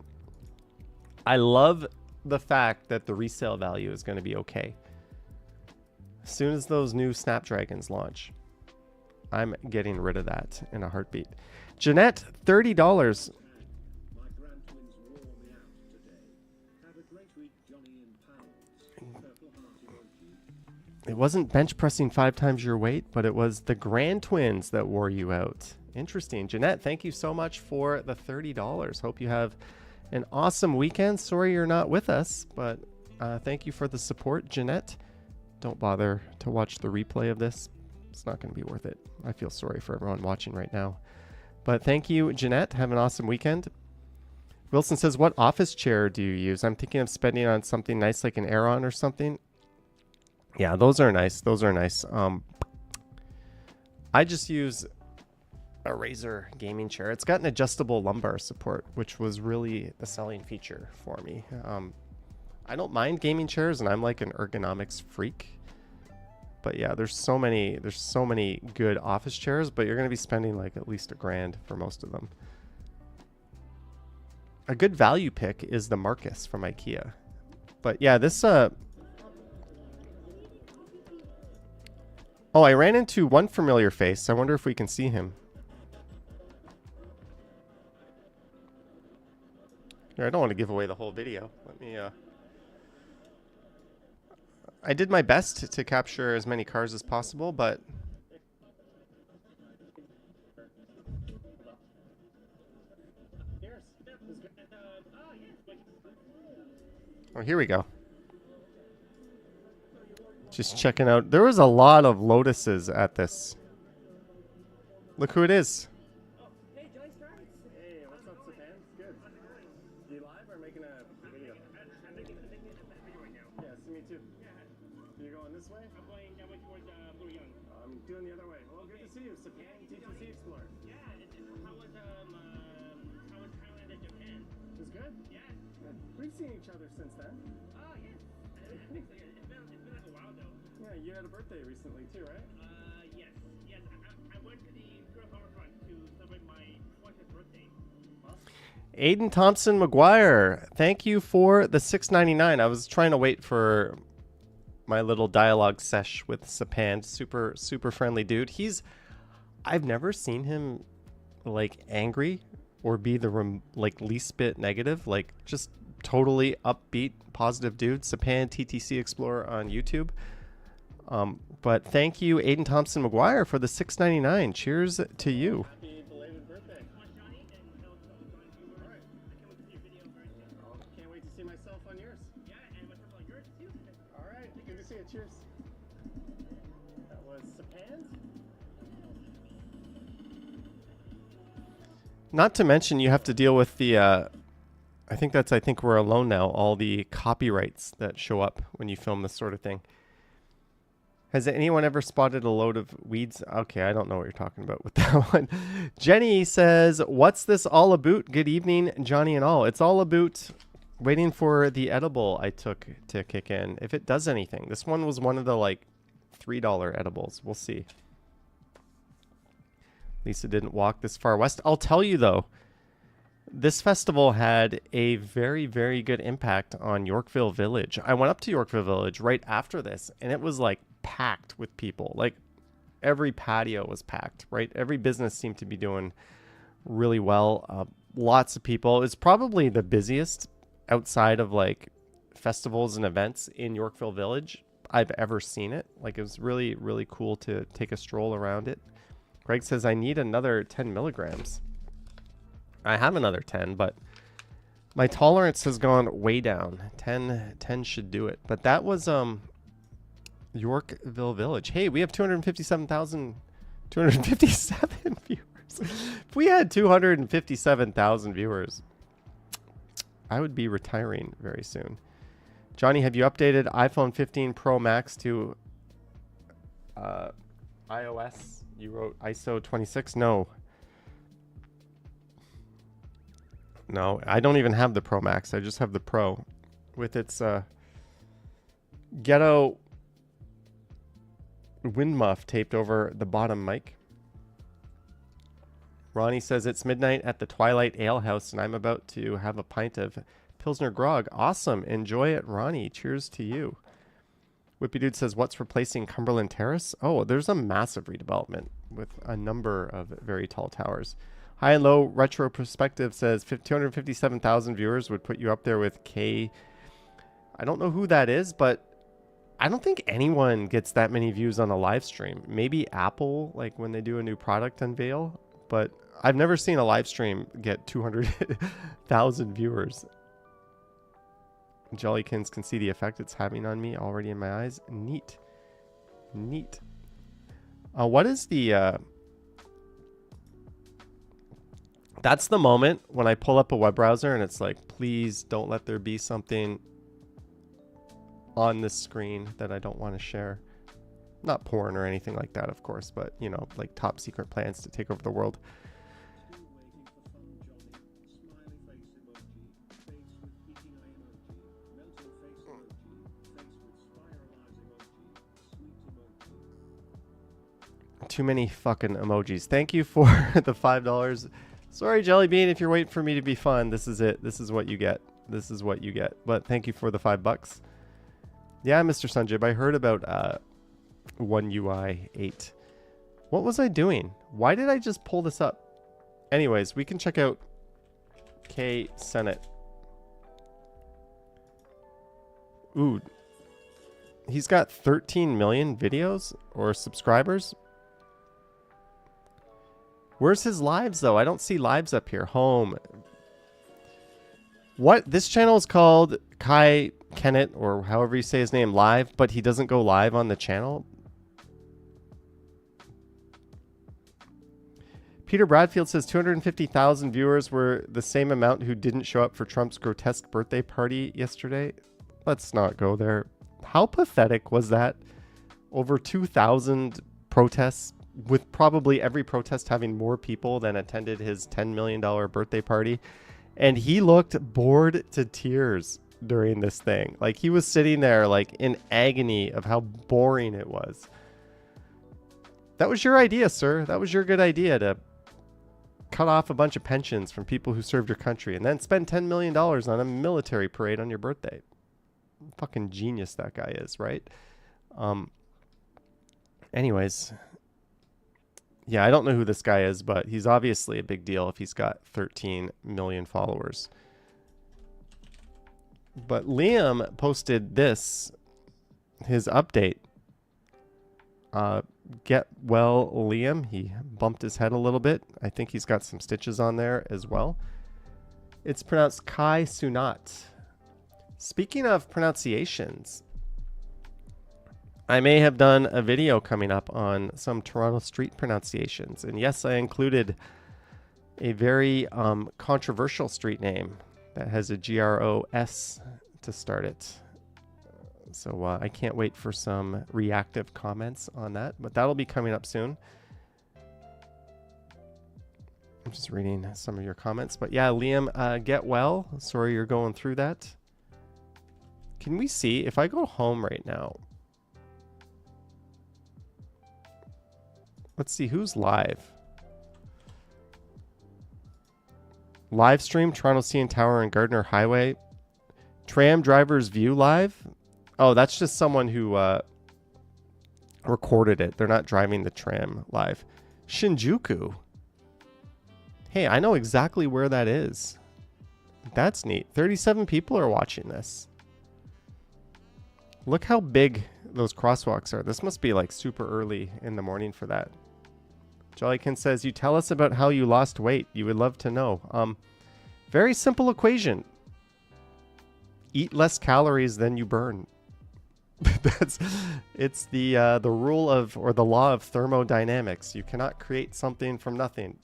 Speaker 1: I love the fact that the resale value is going to be okay. As soon as those new Snapdragons launch, I'm getting rid of that in a heartbeat. Jeanette, $30.
Speaker 3: My grandtwins wore me out today. Have a great week, Johnny in pounds. Purple heart emoji.
Speaker 1: It wasn't bench pressing 5 times your weight, but it was the grand twins that wore you out. Interesting. Jeanette, thank you so much for the $30. Hope you have an awesome weekend. Sorry you're not with us, but thank you for the support, Jeanette. Don't bother to watch the replay of this. It's not going to be worth it. I feel sorry for everyone watching right now. But thank you, Jeanette. Have an awesome weekend. Wilson says, what office chair do you use? I'm thinking of spending on something nice like an Aeron or something. Yeah, those are nice. I just use a Razer gaming chair. It's got an adjustable lumbar support, which was really the selling feature for me. I don't mind gaming chairs, and I'm like an ergonomics freak. But yeah, there's so many good office chairs, but you're going to be spending like at least $1,000 for most of them. A good value pick is the Marcus from IKEA. But yeah, this oh, I ran into one familiar face. I wonder if we can see him. Here, I don't want to give away the whole video. Let me I did my best to capture as many cars as possible, but oh, here we go. Just checking out. There was a lot of Lotuses at this. Look who it is. we've seen each other since then.
Speaker 4: Oh, yeah. I think so, yeah. It's been like a while, though.
Speaker 1: Yeah, you had a birthday recently too, right?
Speaker 4: Yes. Yes, I went to the Girls Homefront to celebrate my 20th birthday.
Speaker 1: Aiden Thompson McGuire, thank you for the $6.99. I was trying to wait for my little dialogue sesh with Sapand. Super friendly dude. I've never seen him like angry or be the least bit negative. Like just totally upbeat, positive dude. Sapand TTC Explorer on YouTube. But thank you, Aiden Thompson McGuire, for the $6.99. Cheers to you.
Speaker 4: Happy belated birthday. Johnny, and hello to all Johnny's viewers.
Speaker 1: All right.
Speaker 4: I can't wait to see your video very soon.
Speaker 1: Can't wait to see myself on yours.
Speaker 4: Yeah, and myself on yours too.
Speaker 1: All right, good to see you. Cheers. That was Sapand. Not to mention, you have to deal with the. I think we're alone now. All the copyrights that show up when you film this sort of thing. Has anyone ever spotted a load of weeds? Okay, I don't know what you're talking about with that one. Jenny says, "What's this all about?" Good evening, Johnny and all. It's all about waiting for the edible I took to kick in. If it does anything. This one was one of the like $3 edibles. We'll see. Lisa didn't walk this far west. I'll tell you though, this festival had a very, very good impact on Yorkville Village. I went up to Yorkville Village right after this, and it was like packed with people. Like every patio was packed, right? Every business seemed to be doing really well. Lots of people. It's probably the busiest outside of like festivals and events in Yorkville Village I've ever seen it. Like it was really, really cool to take a stroll around it. Greg says, I need another 10 milligrams. I have another 10, but my tolerance has gone way down. 10 should do it. But that was Yorkville Village. Hey, we have 257 viewers. If we had 257,000 viewers, I would be retiring very soon. Johnny, have you updated iPhone 15 Pro Max to iOS? You wrote ISO 26? No, I don't even have the Pro Max. I just have the Pro with its ghetto wind muff taped over the bottom mic. Ronnie says it's midnight at the Twilight Ale House and I'm about to have a pint of Pilsner Grog. Awesome. Enjoy it, Ronnie. Cheers to you. Whippy Dude says, what's replacing Cumberland Terrace? Oh, there's a massive redevelopment with a number of very tall towers. High and Low Retro Perspective says 257,000 viewers would put you up there with K. I don't know who that is, but I don't think anyone gets that many views on a live stream. Maybe Apple, like when they do a new product unveil, but I've never seen a live stream get 200,000 viewers. Jollykins can see the effect it's having on me already in my eyes. Neat. What is the... That's the moment when I pull up a web browser and it's like, please don't let there be something on this screen that I don't want to share. Not porn or anything like that, of course, but, you know, like top secret plans to take over the world. Too many fucking emojis. Thank you for the $5. Sorry, Jellybean, if you're waiting for me to be fun. This is it. This is what you get. But thank you for the $5. Yeah, Mr. Sunjib, I heard about One UI 8. What was I doing? Why did I just pull this up? Anyways, we can check out K Senate. Ooh. He's got 13 million videos or subscribers. Where's his lives, though? I don't see lives up here. Home. What? This channel is called Kai Kennett, or however you say his name, live, but he doesn't go live on the channel. Peter Bradfield says 250,000 viewers were the same amount who didn't show up for Trump's grotesque birthday party yesterday. Let's not go there. How pathetic was that? Over 2,000 protests, with probably every protest having more people than attended his $10 million birthday party. And he looked bored to tears during this thing. Like he was sitting there like in agony of how boring it was. That was your idea, sir. That was your good idea to cut off a bunch of pensions from people who served your country and then spend $10 million on a military parade on your birthday. Fucking genius that guy is, right? Anyways, yeah, I don't know who this guy is, but he's obviously a big deal if he's got 13 million followers. But Liam posted this, his update. Get well, Liam. He bumped his head a little bit. I think he's got some stitches on there as well. It's pronounced Kai Sunat. Speaking of pronunciations, I may have done a video coming up on some Toronto street pronunciations. And yes, I included a very controversial street name that has a G-R-O-S to start it. So I can't wait for some reactive comments on that, but that'll be coming up soon. I'm just reading some of your comments. But yeah, Liam, get well. Sorry you're going through that. Can we see if I go home right now? Let's see who's live. Live stream, Toronto CN Tower and Gardner Highway. Tram Driver's View live. Oh, that's just someone who recorded it. They're not driving the tram live. Shinjuku. Hey, I know exactly where that is. That's neat. 37 people are watching this. Look how big those crosswalks are. This must be like super early in the morning for that. Jollykin says, you tell us about how you lost weight. You would love to know. Very simple equation. Eat less calories than you burn. It's the rule of, or the law of thermodynamics. You cannot create something from nothing.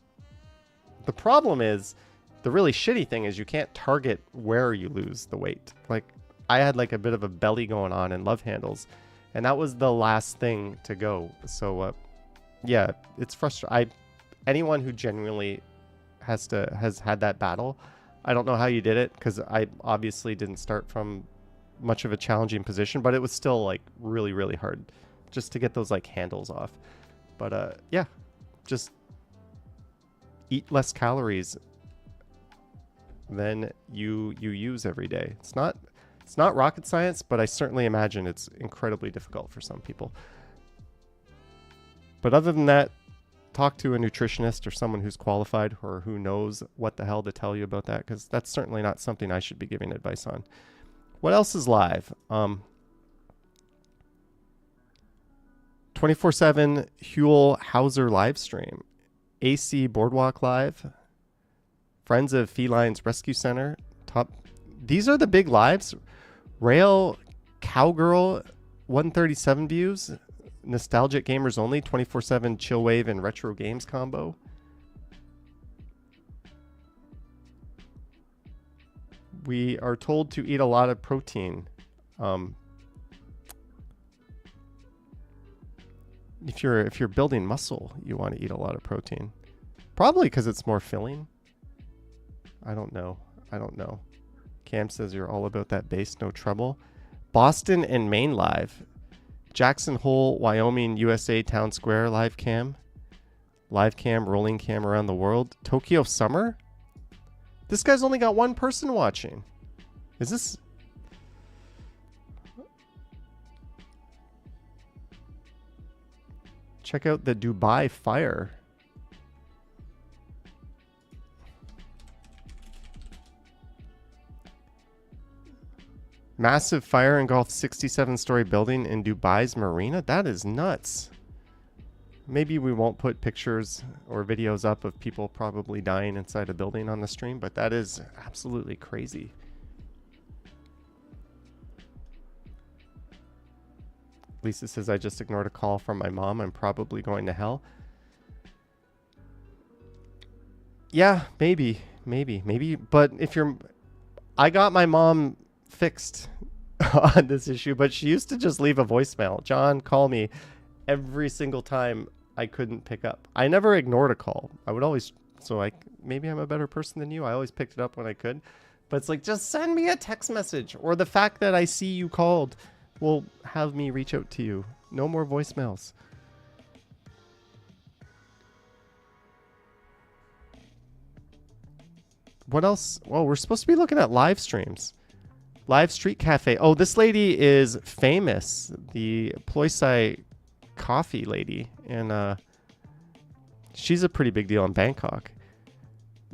Speaker 1: The problem is, the really shitty thing is you can't target where you lose the weight. Like I had like a bit of a belly going on in love handles, and that was the last thing to go. So yeah, it's frustrating. Anyone who genuinely has had that battle, I don't know how you did it, because I obviously didn't start from much of a challenging position, but it was still like really, really hard just to get those like handles off. But yeah, just eat less calories than you use every day. It's not rocket science, but I certainly imagine it's incredibly difficult for some people. But other than that, talk to a nutritionist or someone who's qualified or who knows what the hell to tell you about that, because that's certainly not something I should be giving advice on. What else is live? 24/7 Huel Hauser live stream. AC Boardwalk live. Friends of Felines Rescue Center. These are the big lives. Rail Cowgirl 137 views. Nostalgic Gamers Only 24/7 Chillwave and Retro Games combo. We are told to eat a lot of protein. If you're building muscle, you want to eat a lot of protein. Probably because it's more filling. I don't know. Cam says you're all about that bass, no trouble. Boston and Maine live. Jackson Hole, Wyoming, USA Town Square live cam. Live cam, rolling cam around the world. Tokyo Summer? This guy's only got one person watching. Is this... Check out the Dubai fire. Massive fire engulfed 67-story building in Dubai's marina? That is nuts. Maybe we won't put pictures or videos up of people probably dying inside a building on the stream, but that is absolutely crazy. Lisa says, I just ignored a call from my mom. I'm probably going to hell. Yeah, maybe. But if you're... I got my mom fixed on this issue, but she used to just leave a voicemail. John, call me, every single time I couldn't pick up. I never ignored a call. I would always... So maybe I'm a better person than you. I always picked it up when I could. But it's like, just send me a text message. Or the fact that I see you called will have me reach out to you. No more voicemails. What else? Well, we're supposed to be looking at live streams. Live Street Cafe. Oh, this lady is famous. The Ploisai coffee lady. And she's a pretty big deal in Bangkok.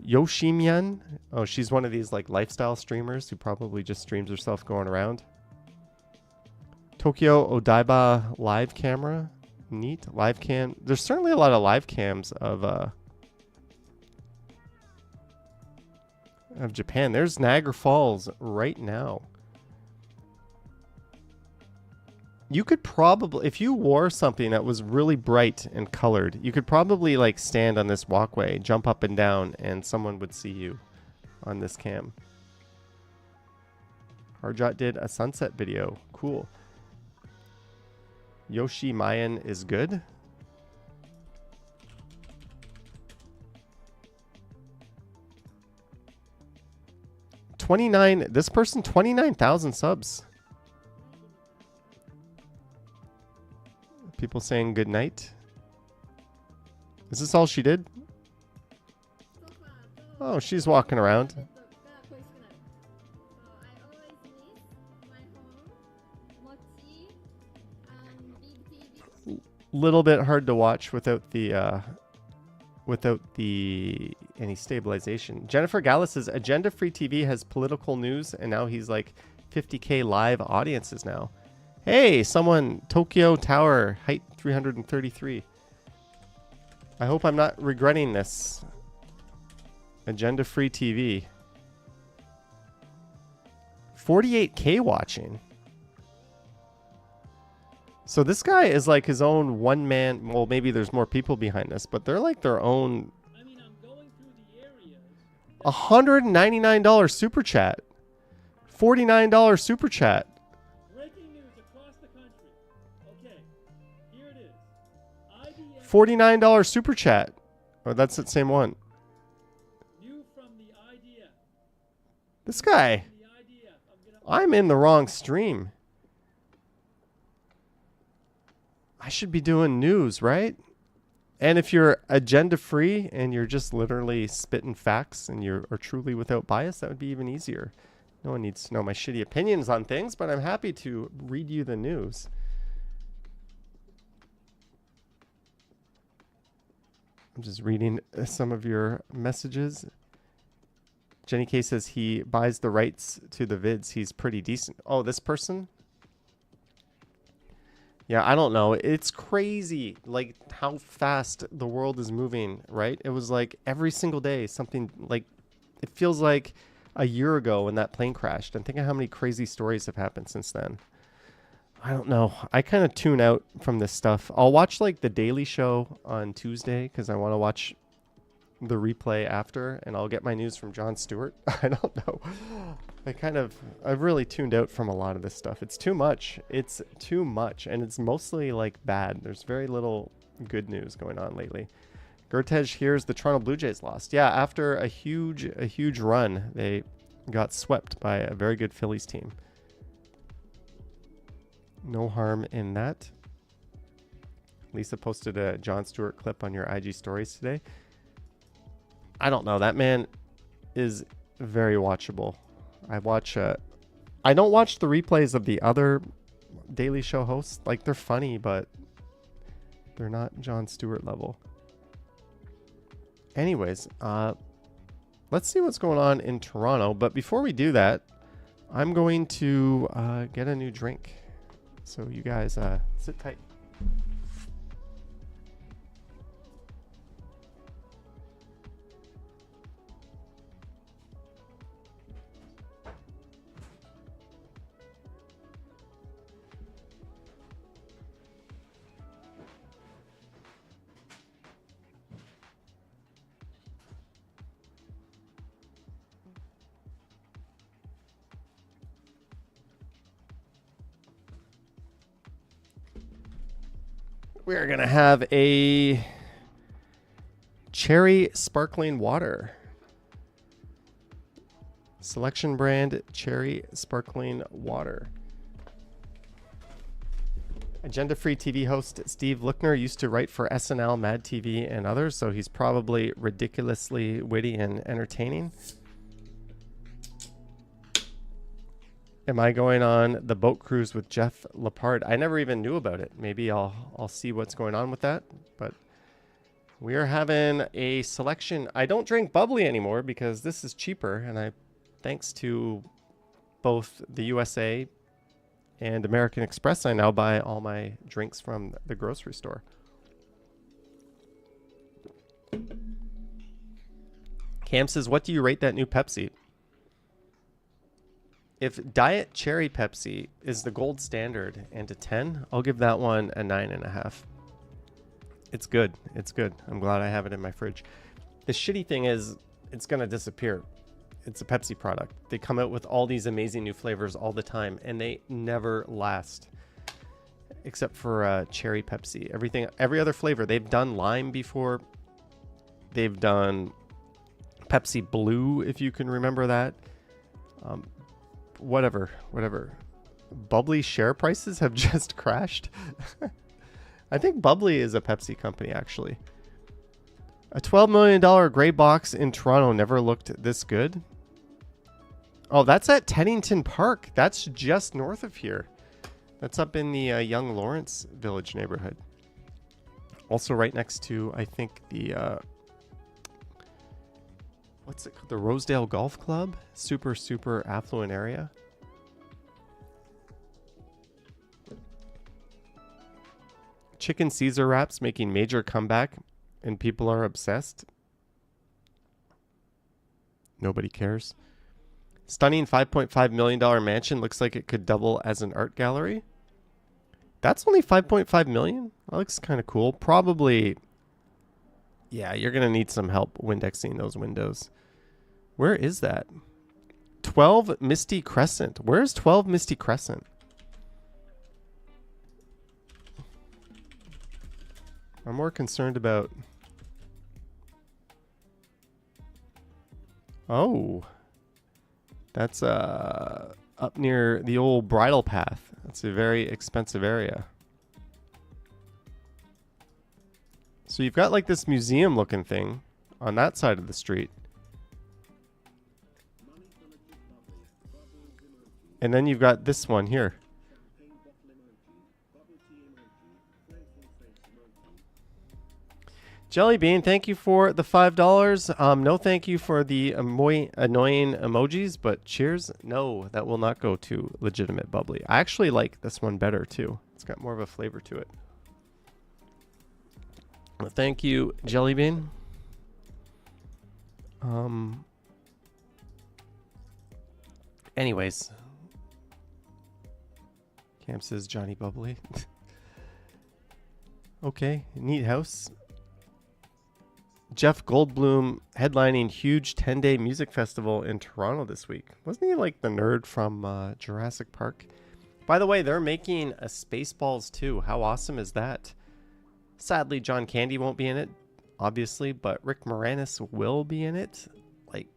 Speaker 1: Yoshimian. Oh, she's one of these like lifestyle streamers who probably just streams herself going around. Tokyo Odaiba live camera. Neat. Live cam. There's certainly a lot of live cams of Japan. There's Niagara Falls right now. You could probably, if you wore something that was really bright and colored, you could probably like stand on this walkway, jump up and down, and someone would see you on this cam. Harjot did a sunset video. Cool. Yoshi Mayan is good. This person, 29,000 subs. People saying good night. Is this all she did? Oh, she's walking around. Little bit hard to watch without the any stabilization. Jennifer Gallus says Agenda Free TV has political news, and now he's like 50K live audiences now. Hey, someone, Tokyo Tower, height 333. I hope I'm not regretting this. Agenda Free TV. 48K watching. So this guy is like his own one man. Well, maybe there's more people behind this, but they're like their own.
Speaker 4: I mean, I'm going through the areas.
Speaker 1: $199 super chat. $49 super chat.
Speaker 4: Breaking news across the country. Okay, here it is. IDF
Speaker 1: $49 super chat. Oh, that's the same one.
Speaker 4: new from the IDF.
Speaker 1: This guy.
Speaker 4: The IDF.
Speaker 1: I'm in the wrong stream. I should be doing news, right? And if you're agenda free and you're just literally spitting facts and you're truly without bias, that would be even easier. No one needs to know my shitty opinions on things, but I'm happy to read you the news. I'm just reading some of your messages. Jenny K says he buys the rights to the vids. He's pretty decent. Oh, this person? Yeah, I don't know. It's crazy, like, how fast the world is moving, right? It was like every single day something, like, it feels like a year ago when that plane crashed. And think of how many crazy stories have happened since then. I don't know. I kind of tune out from this stuff. I'll watch, like, The Daily Show on Tuesday because I want to watch the replay after, and I'll get my news from Jon Stewart. I don't know. I've really tuned out from a lot of this stuff. It's too much. It's too much. And it's mostly like bad. There's very little good news going on lately. Gertej hears the Toronto Blue Jays lost. Yeah, after a huge run, they got swept by a very good Phillies team. No harm in that. Lisa posted a Jon Stewart clip on your IG stories today. I don't know. That man is very watchable. I don't watch the replays of the other Daily Show hosts. Like, they're funny, but they're not Jon Stewart level. Anyways, let's see what's going on in Toronto. But before we do that, I'm going to get a new drink. So you guys sit tight. We're going to have a cherry sparkling water. Selection brand cherry sparkling water. Agenda-free TV host Steve Lookner used to write for SNL, Mad TV, and others, so he's probably ridiculously witty and entertaining. Am I going on the boat cruise with Jeff Lepard? I never even knew about it. Maybe I'll see what's going on with that. But we are having a selection. I don't drink bubbly anymore because this is cheaper, and thanks to both the USA and American Express, I now buy all my drinks from the grocery store. Cam says, what do you rate that new Pepsi? If Diet Cherry Pepsi is the gold standard and a 10, I'll give that one a 9.5. It's good. It's good. I'm glad I have it in my fridge. The shitty thing is it's going to disappear. It's a Pepsi product. They come out with all these amazing new flavors all the time, and they never last. Except for Cherry Pepsi. Every other flavor. They've done lime before. They've done Pepsi Blue, if you can remember that. Whatever. Bubbly share prices have just crashed. I think Bubbly is a Pepsi company, actually. A $12 million gray box in Toronto never looked this good. Oh, that's at Teddington Park. That's just north of here. That's up in the Young Lawrence Village neighborhood. Also right next to, I think, the... what's it called? The Rosedale Golf Club? Super affluent area. Chicken Caesar wraps making major comeback, and people are obsessed. Nobody cares. Stunning $5.5 million mansion looks like it could double as an art gallery. That's only $5.5 million? That looks kind of cool. Probably, yeah, you're going to need some help Windexing those windows. Where is that? 12 Misty Crescent. Where's 12 Misty Crescent? I'm more concerned about... Oh. That's up near the old Bridle Path. That's a very expensive area. So you've got like this museum looking thing on that side of the street. And then you've got this one here. Jelly Bean, thank you for the $5. No thank you for the annoying emojis, but cheers. No, that will not go to legitimate bubbly. I actually like this one better too. It's got more of a flavor to it. Well, thank you, Jelly Bean. Anyways. Cam says Johnny Bubbly. Okay, neat house. Jeff Goldblum headlining huge 10-day music festival in Toronto this week. Wasn't he like the nerd from Jurassic Park? By the way, they're making a Spaceballs 2. How awesome is that? Sadly, John Candy won't be in it, obviously, but Rick Moranis will be in it. Like,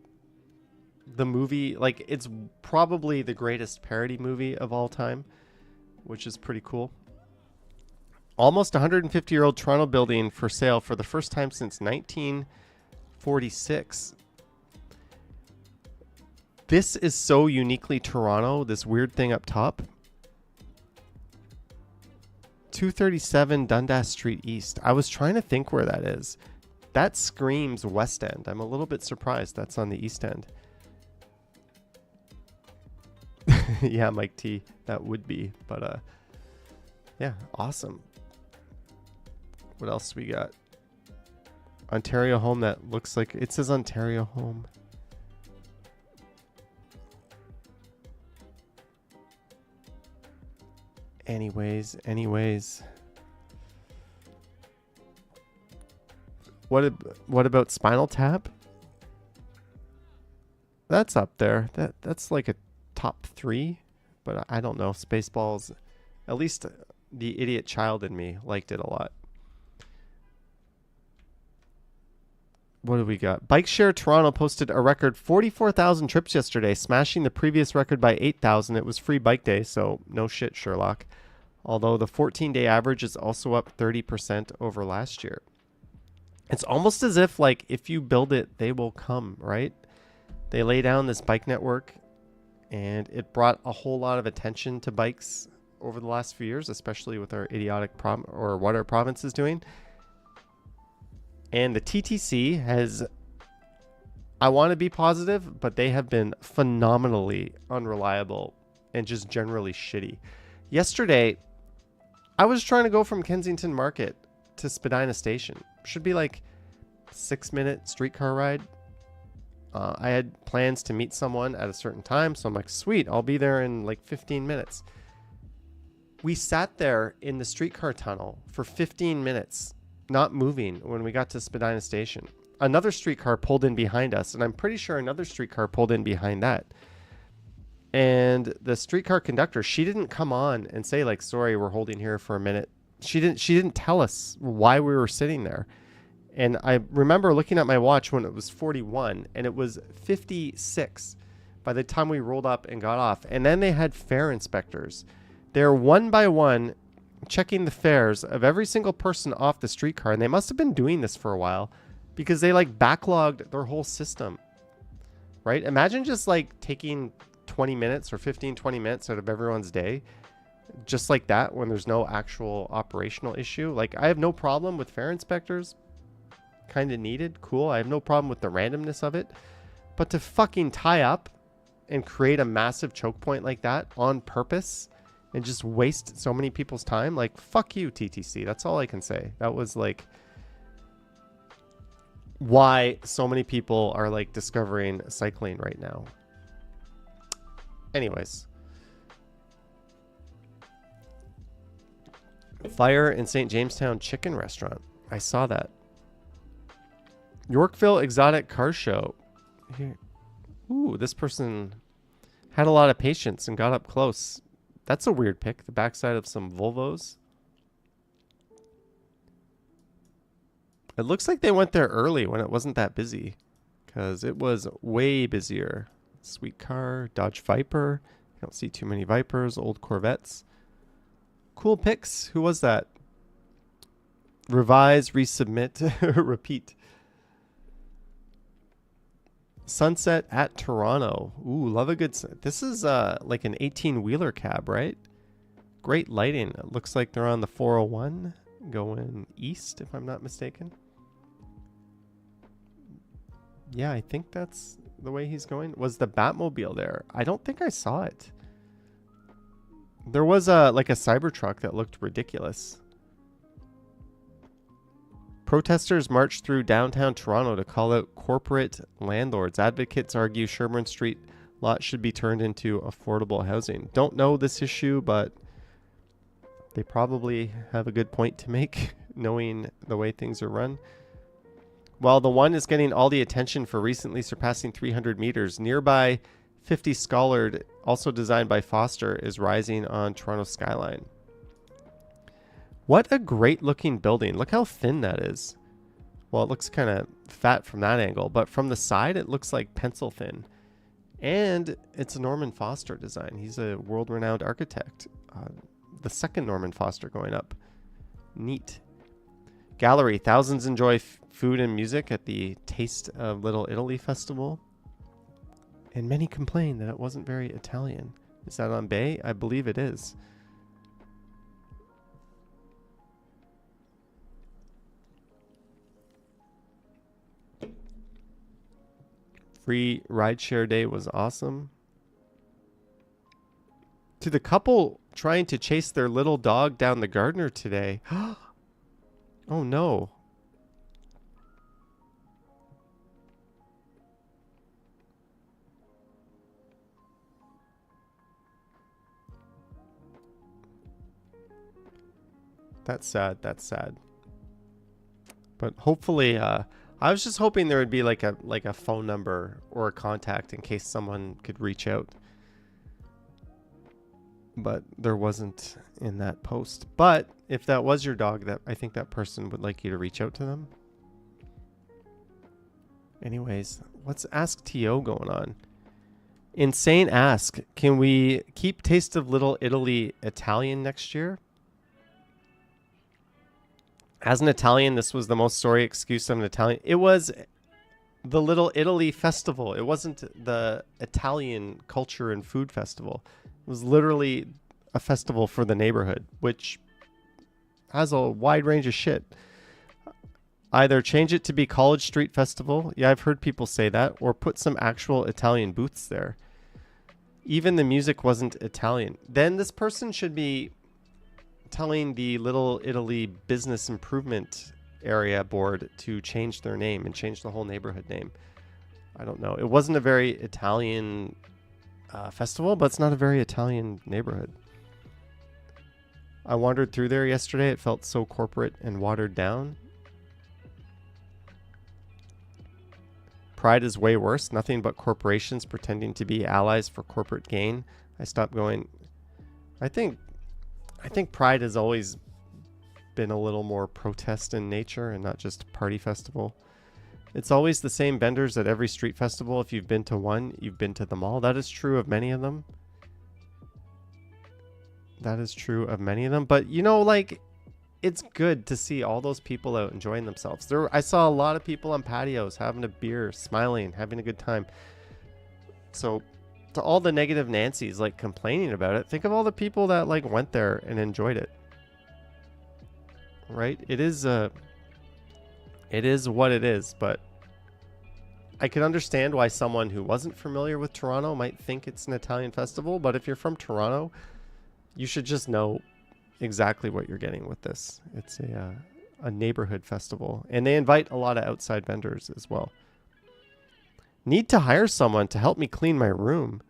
Speaker 1: the movie, like, it's probably the greatest parody movie of all time, which is pretty cool. Almost 150-year-old Toronto building for sale for the first time since 1946. This is so uniquely Toronto, this weird thing up top. 237 Dundas Street East. I was trying to think where that is. That screams West End. I'm a little bit surprised that's on the East End. Yeah, Mike T. That would be. But, yeah, awesome. What else we got? Ontario Home, that looks like... It says Ontario Home. Anyways. What about Spinal Tap? That's up there. That's like a top 3, but I don't know. Spaceballs, at least the idiot child in me liked it a lot. What do we got? Bike Share Toronto posted a record 44,000 trips yesterday, smashing the previous record by 8,000. It was free bike day, so no shit, Sherlock. Although the 14-day average is also up 30% over last year. It's almost as if, like, if you build it, they will come, right? They lay down this bike network, and it brought a whole lot of attention to bikes over the last few years, especially with our idiotic or what our province is doing. And the TTC has, I want to be positive, but they have been phenomenally unreliable and just generally shitty. Yesterday, I was trying to go from Kensington Market to Spadina Station. Should be like 6-minute streetcar ride. I had plans to meet someone at a certain time, so I'm like, sweet, I'll be there in like 15 minutes. We sat there in the streetcar tunnel for 15 minutes, not moving when we got to Spadina Station. Another streetcar pulled in behind us, and I'm pretty sure another streetcar pulled in behind that. And the streetcar conductor, she didn't come on and say like, sorry, we're holding here for a minute. She didn't tell us why we were sitting there. And I remember looking at my watch when it was 41 and it was 56 by the time we rolled up and got off. And then they had fare inspectors. They're one by one checking the fares of every single person off the streetcar. And they must have been doing this for a while because they like backlogged their whole system, right? Imagine just like taking 20 minutes or 15, 20 minutes out of everyone's day just like that when there's no actual operational issue. Like, I have no problem with fare inspectors. Kind of needed. Cool. I have no problem with the randomness of it. But to fucking tie up and create a massive choke point like that on purpose and just waste so many people's time, like, fuck you, TTC. That's all I can say. That was like why so many people are like discovering cycling right now. Anyways. Fire in St. Jamestown Chicken Restaurant. I saw that. Yorkville Exotic Car Show. Here. Ooh, this person had a lot of patience and got up close. That's a weird pic. The backside of some Volvos. It looks like they went there early when it wasn't that busy, because it was way busier. Sweet car, Dodge Viper. I don't see too many Vipers, old Corvettes. Cool pics. Who was that? Revise, resubmit, repeat. Sunset at Toronto. Ooh, love a good... This is like an 18-wheeler cab, right? Great lighting. It looks like they're on the 401 going east, if I'm not mistaken. Yeah, I think that's the way he's going. Was the Batmobile there? I don't think I saw it. There was like a Cybertruck that looked ridiculous. Protesters marched through downtown Toronto to call out corporate landlords. Advocates argue Sherbourne Street lot should be turned into affordable housing. Don't know this issue, but they probably have a good point to make, knowing the way things are run. While the one is getting all the attention for recently surpassing 300 meters, nearby 50 Scholard, also designed by Foster, is rising on Toronto skyline. What a great looking building. Look how thin that is. Well, it looks kind of fat from that angle, but from the side, it looks like pencil thin. And it's a Norman Foster design. He's a world-renowned architect. The second Norman Foster going up. Neat. Gallery. Thousands enjoy food and music at the Taste of Little Italy Festival. And many complain that it wasn't very Italian. Is that on Bay? I believe it is. Free rideshare day was awesome. To the couple trying to chase their little dog down the Gardner today. Oh no. That's sad. That's sad. But hopefully, I was just hoping there would be like a phone number or a contact in case someone could reach out. But there wasn't in that post. But if that was your dog, that I think that person would like you to reach out to them. Anyways, what's Ask TO going on? Insane Ask. Can we keep Taste of Little Italy Italian next year? As an Italian, this was the most sorry excuse of an Italian. It was the Little Italy Festival. It wasn't the Italian Culture and Food Festival. It was literally a festival for the neighborhood, which has a wide range of shit. Either change it to be College Street Festival. Yeah, I've heard people say that. Or put some actual Italian booths there. Even the music wasn't Italian. Then this person should be telling the Little Italy Business Improvement Area Board to change their name and change the whole neighborhood name. I don't know. It wasn't a very Italian festival, but it's not a very Italian neighborhood. I wandered through there yesterday. It felt so corporate and watered down. Pride is way worse. Nothing but corporations pretending to be allies for corporate gain. I stopped going. I think Pride has always been a little more protest in nature and not just party festival. It's always the same vendors at every street festival. If you've been to one, you've been to them all. That is true of many of them. That is true of many of them. But, you know, like, it's good to see all those people out enjoying themselves. I saw a lot of people on patios having a beer, smiling, having a good time. So to all the negative Nancy's like complaining about it, think of all the people that like went there and enjoyed it. Right? It is what it is, but I can understand why someone who wasn't familiar with Toronto might think it's an Italian festival, but if you're from Toronto, you should just know exactly what you're getting with this. It's a neighborhood festival, and they invite a lot of outside vendors as well. Need to hire someone to help me clean my room.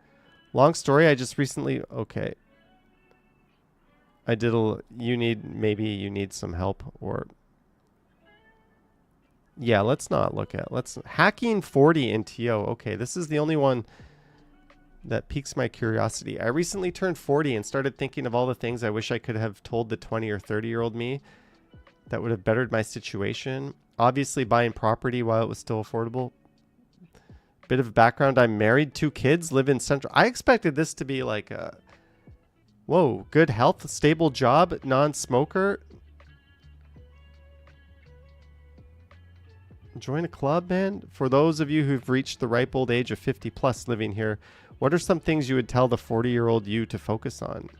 Speaker 1: Long story, I just recently... Okay. Maybe you need some help, or... Yeah, let's not look at... Hacking 40 in TO. Okay, this is the only one that piques my curiosity. I recently turned 40 and started thinking of all the things I wish I could have told the 20 or 30-year-old me that would have bettered my situation. Obviously, buying property while it was still affordable. Bit of background, I'm married, 2 kids, live in Central. I expected this to be like a... Whoa, good health, stable job, non-smoker. Join a club, man. For those of you who've reached the ripe old age of 50 plus living here, what are some things you would tell the 40-year-old you to focus on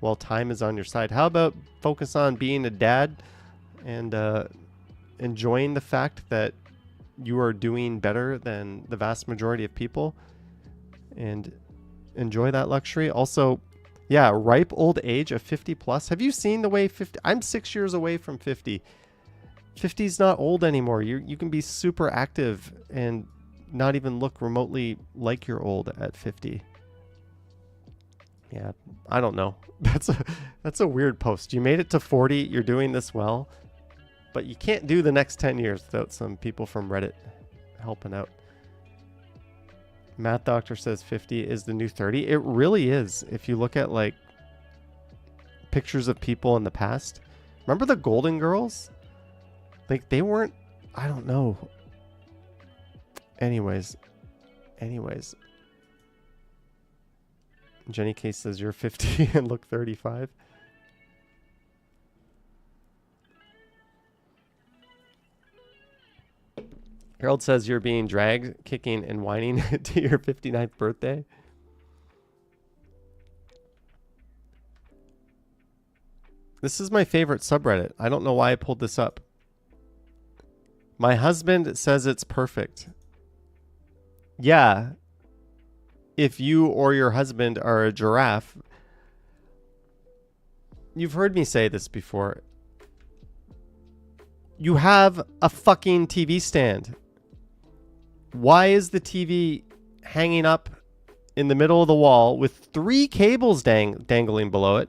Speaker 1: while time is on your side? How about focus on being a dad and enjoying the fact that you are doing better than the vast majority of people, and enjoy that luxury. Also, yeah, ripe old age of 50 plus. Have you seen the way 50... I'm 6 years away from 50. 50 is not old anymore. You can be super active and not even look remotely like you're old at 50. Yeah, I don't know. That's a weird post. You made it to 40. You're doing this well, but you can't do the next 10 years without some people from Reddit helping out. Math Doctor says 50 is the new 30. It really is. If you look at like pictures of people in the past, remember the Golden Girls? Like they weren't, I don't know. Anyways. Jenny Case says you're 50 and look 35. Harold says you're being dragged, kicking, and whining to your 59th birthday. This is my favorite subreddit. I don't know why I pulled this up. My husband says it's perfect. Yeah. If you or your husband are a giraffe, you've heard me say this before. You have a fucking TV stand. Why is the TV hanging up in the middle of the wall with 3 cables dangling below it,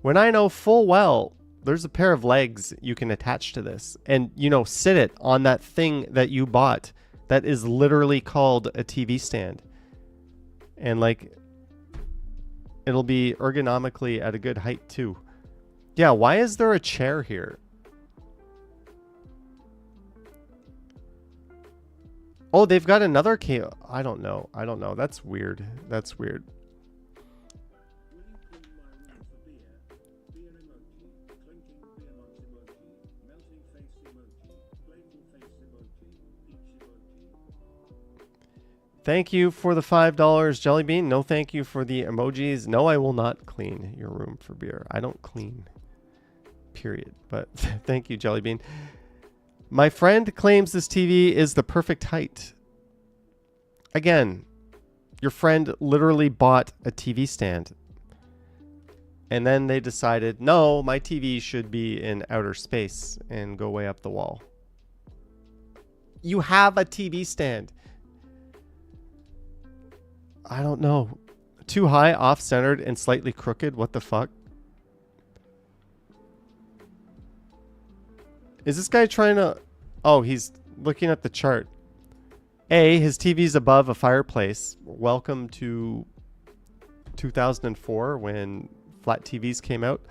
Speaker 1: when I know full well there's a pair of legs you can attach to this and, you know, sit it on that thing that you bought that is literally called a TV stand. And like, it'll be ergonomically at a good height too. Yeah, why is there a chair here? Oh, they've got another cable. I don't know. That's weird. That's weird.
Speaker 3: Will you clean my room for beer? Beer emoji. Clinking beer mugs emoji. Melting face emoji. Playful face emoji. Peach emoji.
Speaker 1: Thank you for the $5, Jellybean. No, thank you for the emojis. No, I will not clean your room for beer. I don't clean. Period. But thank you, Jellybean. My friend claims this TV is the perfect height. Again, your friend literally bought a TV stand. And then they decided, no, my TV should be in outer space and go way up the wall. You have a TV stand. I don't know. Too high, off-centered, and slightly crooked. What the fuck? Is this guy trying to... Oh, he's looking at the chart. A, his TV's above a fireplace. Welcome to 2004 when flat TVs came out.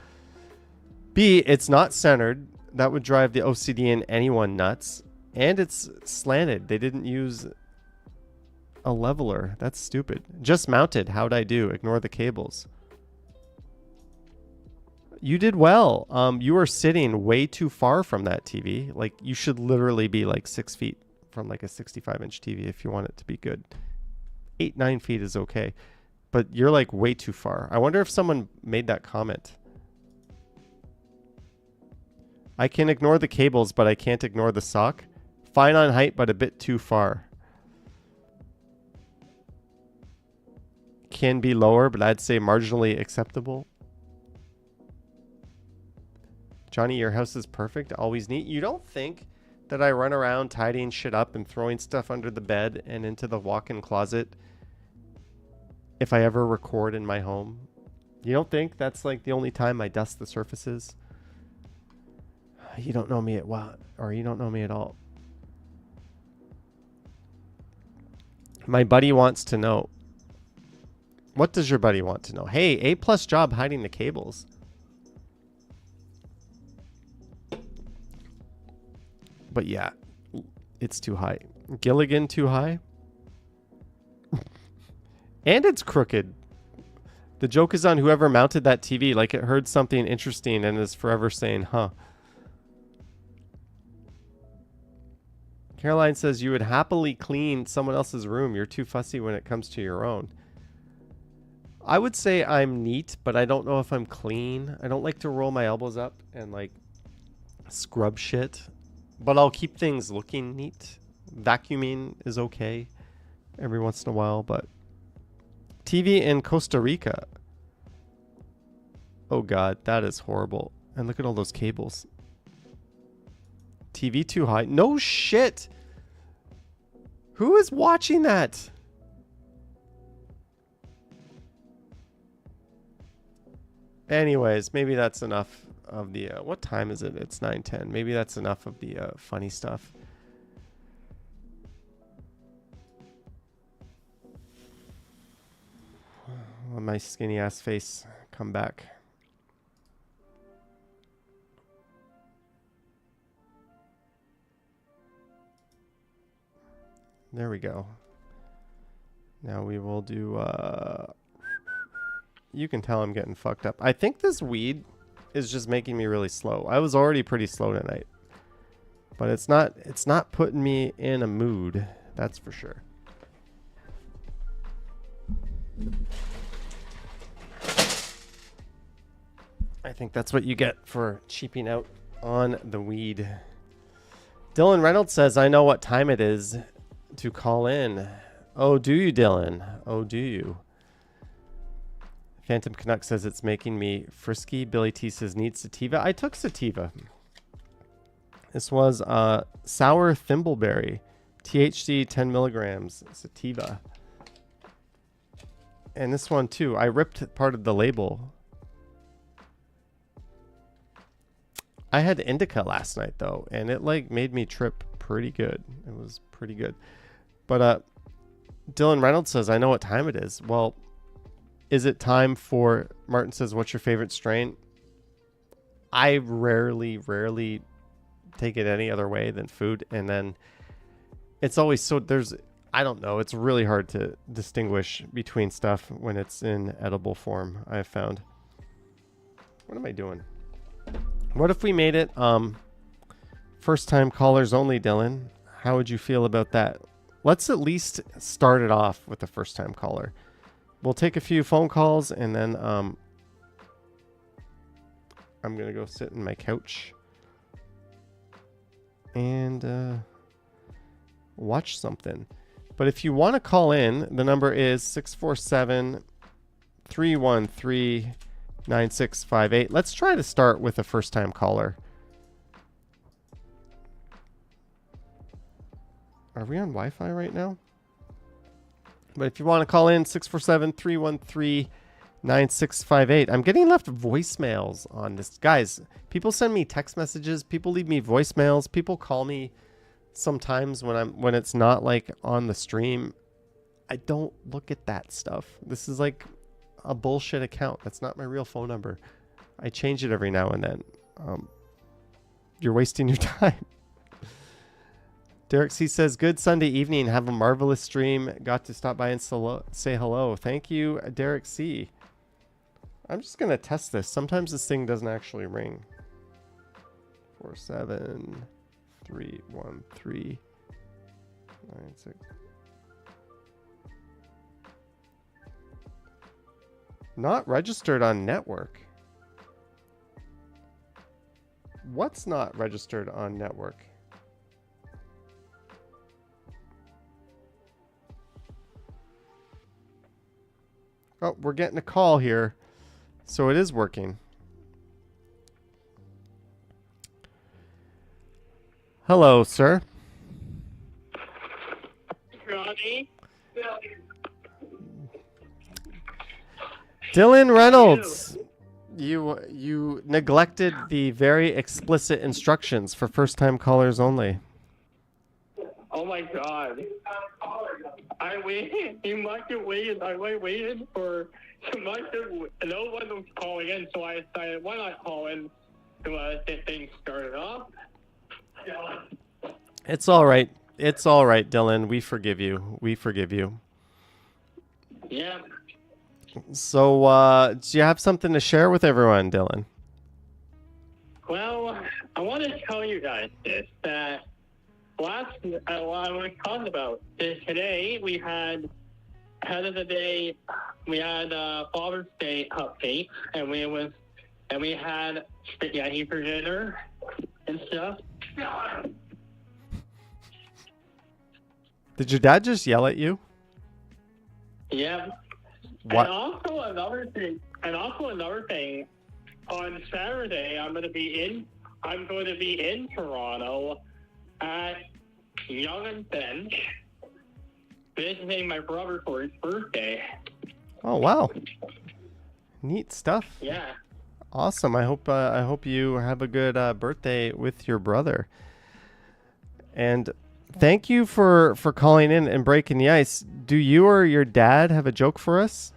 Speaker 1: B, it's not centered. That would drive the OCD in anyone nuts. And it's slanted. They didn't use a leveler. That's stupid. Just mounted. How'd I do? Ignore the cables. You did well. You are sitting way too far from that TV. Like, you should literally be like 6 feet from like a 65-inch TV if you want it to be good. 8-9 feet is okay. But you're like way too far. I wonder if someone made that comment. I can ignore the cables, but I can't ignore the sock. Fine on height, but a bit too far. Can be lower, but I'd say marginally acceptable. Johnny, your house is perfect. Always neat. You don't think that I run around tidying shit up and throwing stuff under the bed and into the walk-in closet if I ever record in my home? You don't think that's like the only time I dust the surfaces? You don't know me at well, or you don't know me at all. My buddy wants to know. What does your buddy want to know? Hey, A+ job hiding the cables. But yeah, it's too high. Gilligan too high. And it's crooked. The joke is on whoever mounted that TV, like it heard something interesting and is forever saying, huh. Caroline says you would happily clean someone else's room. You're too fussy when it comes to your own. I would say I'm neat, but I don't know if I'm clean. I don't like to roll my elbows up and like scrub shit. But I'll keep things looking neat. Vacuuming is okay every once in a while, but TV in Costa Rica. Oh God, that is horrible. And look at all those cables. TV too high. No shit. Who is watching that? Anyways, maybe that's enough of the what time is it? It's 9:10. Maybe that's enough of the funny stuff. Let my skinny ass face come back. There we go. Now we will do you can tell I'm getting fucked up. I think this weed is just making me really slow. I was already pretty slow tonight. But it's not putting me in a mood, that's for sure. I think that's what you get for cheaping out on the weed. Dylan Reynolds says, I know what time it is to call in. Oh, do you, Dylan? Oh, do you? Phantom Canuck says it's making me frisky. Billy T says needs sativa. I took sativa. This was sour thimbleberry. THC 10 milligrams sativa. And this one too. I ripped part of the label. I had indica last night though, and it like made me trip pretty good. It was pretty good. But Dylan Reynolds says, I know what time it is. Well, is it time for, Martin says, what's your favorite strain? I rarely take it any other way than food. And then it's always so there's I don't know, it's really hard to distinguish between stuff when it's in edible form, I have found. What am I doing? What if we made it first time callers only, Dylan? How would you feel about that? Let's at least start it off with the first time caller. We'll take a few phone calls and then I'm going to go sit in my couch and watch something. But if you want to call in, the number is 647-313-9658. Let's try to start with a first time caller. Are we on Wi-Fi right now? But if you want to call in, 647-313-9658. I'm getting left voicemails on this. Guys, people send me text messages. People leave me voicemails. People call me sometimes when it's not like on the stream. I don't look at that stuff. This is like a bullshit account. That's not my real phone number. I change it every now and then. You're wasting your time. Derek C says, good Sunday evening. Have a marvelous stream. Got to stop by and say hello. Thank you, Derek C. I'm just going to test this. Sometimes this thing doesn't actually ring. 4731396. Not registered on network. What's not registered on network? Oh, we're getting a call here. So it is working. Hello, sir.
Speaker 4: Ronnie?
Speaker 1: Dylan Reynolds. You neglected the very explicit instructions for first time callers only.
Speaker 4: Oh my god. I waited. You must have waited. I waited for. You must have. No one was calling in, so I decided why not call in to get things started off.
Speaker 1: It's all right. It's all right, Dylan. We forgive you. We forgive you.
Speaker 4: Yeah.
Speaker 1: So, do you have something to share with everyone, Dylan?
Speaker 4: Well, I want to tell you guys this, that I was talking about this today. We had head of the day. We had Father's Day update, and we had spaghetti for dinner and stuff.
Speaker 1: Did your dad just yell at you?
Speaker 4: Yeah.
Speaker 1: What?
Speaker 4: And also another thing. On Saturday, I'm going to be in Toronto at Young and Bench, visiting my brother for his birthday.
Speaker 1: Oh, wow. Neat stuff.
Speaker 4: Yeah.
Speaker 1: Awesome. I hope you have a good birthday with your brother. And thank you for calling in and breaking the ice. Do you or your dad have a joke for us?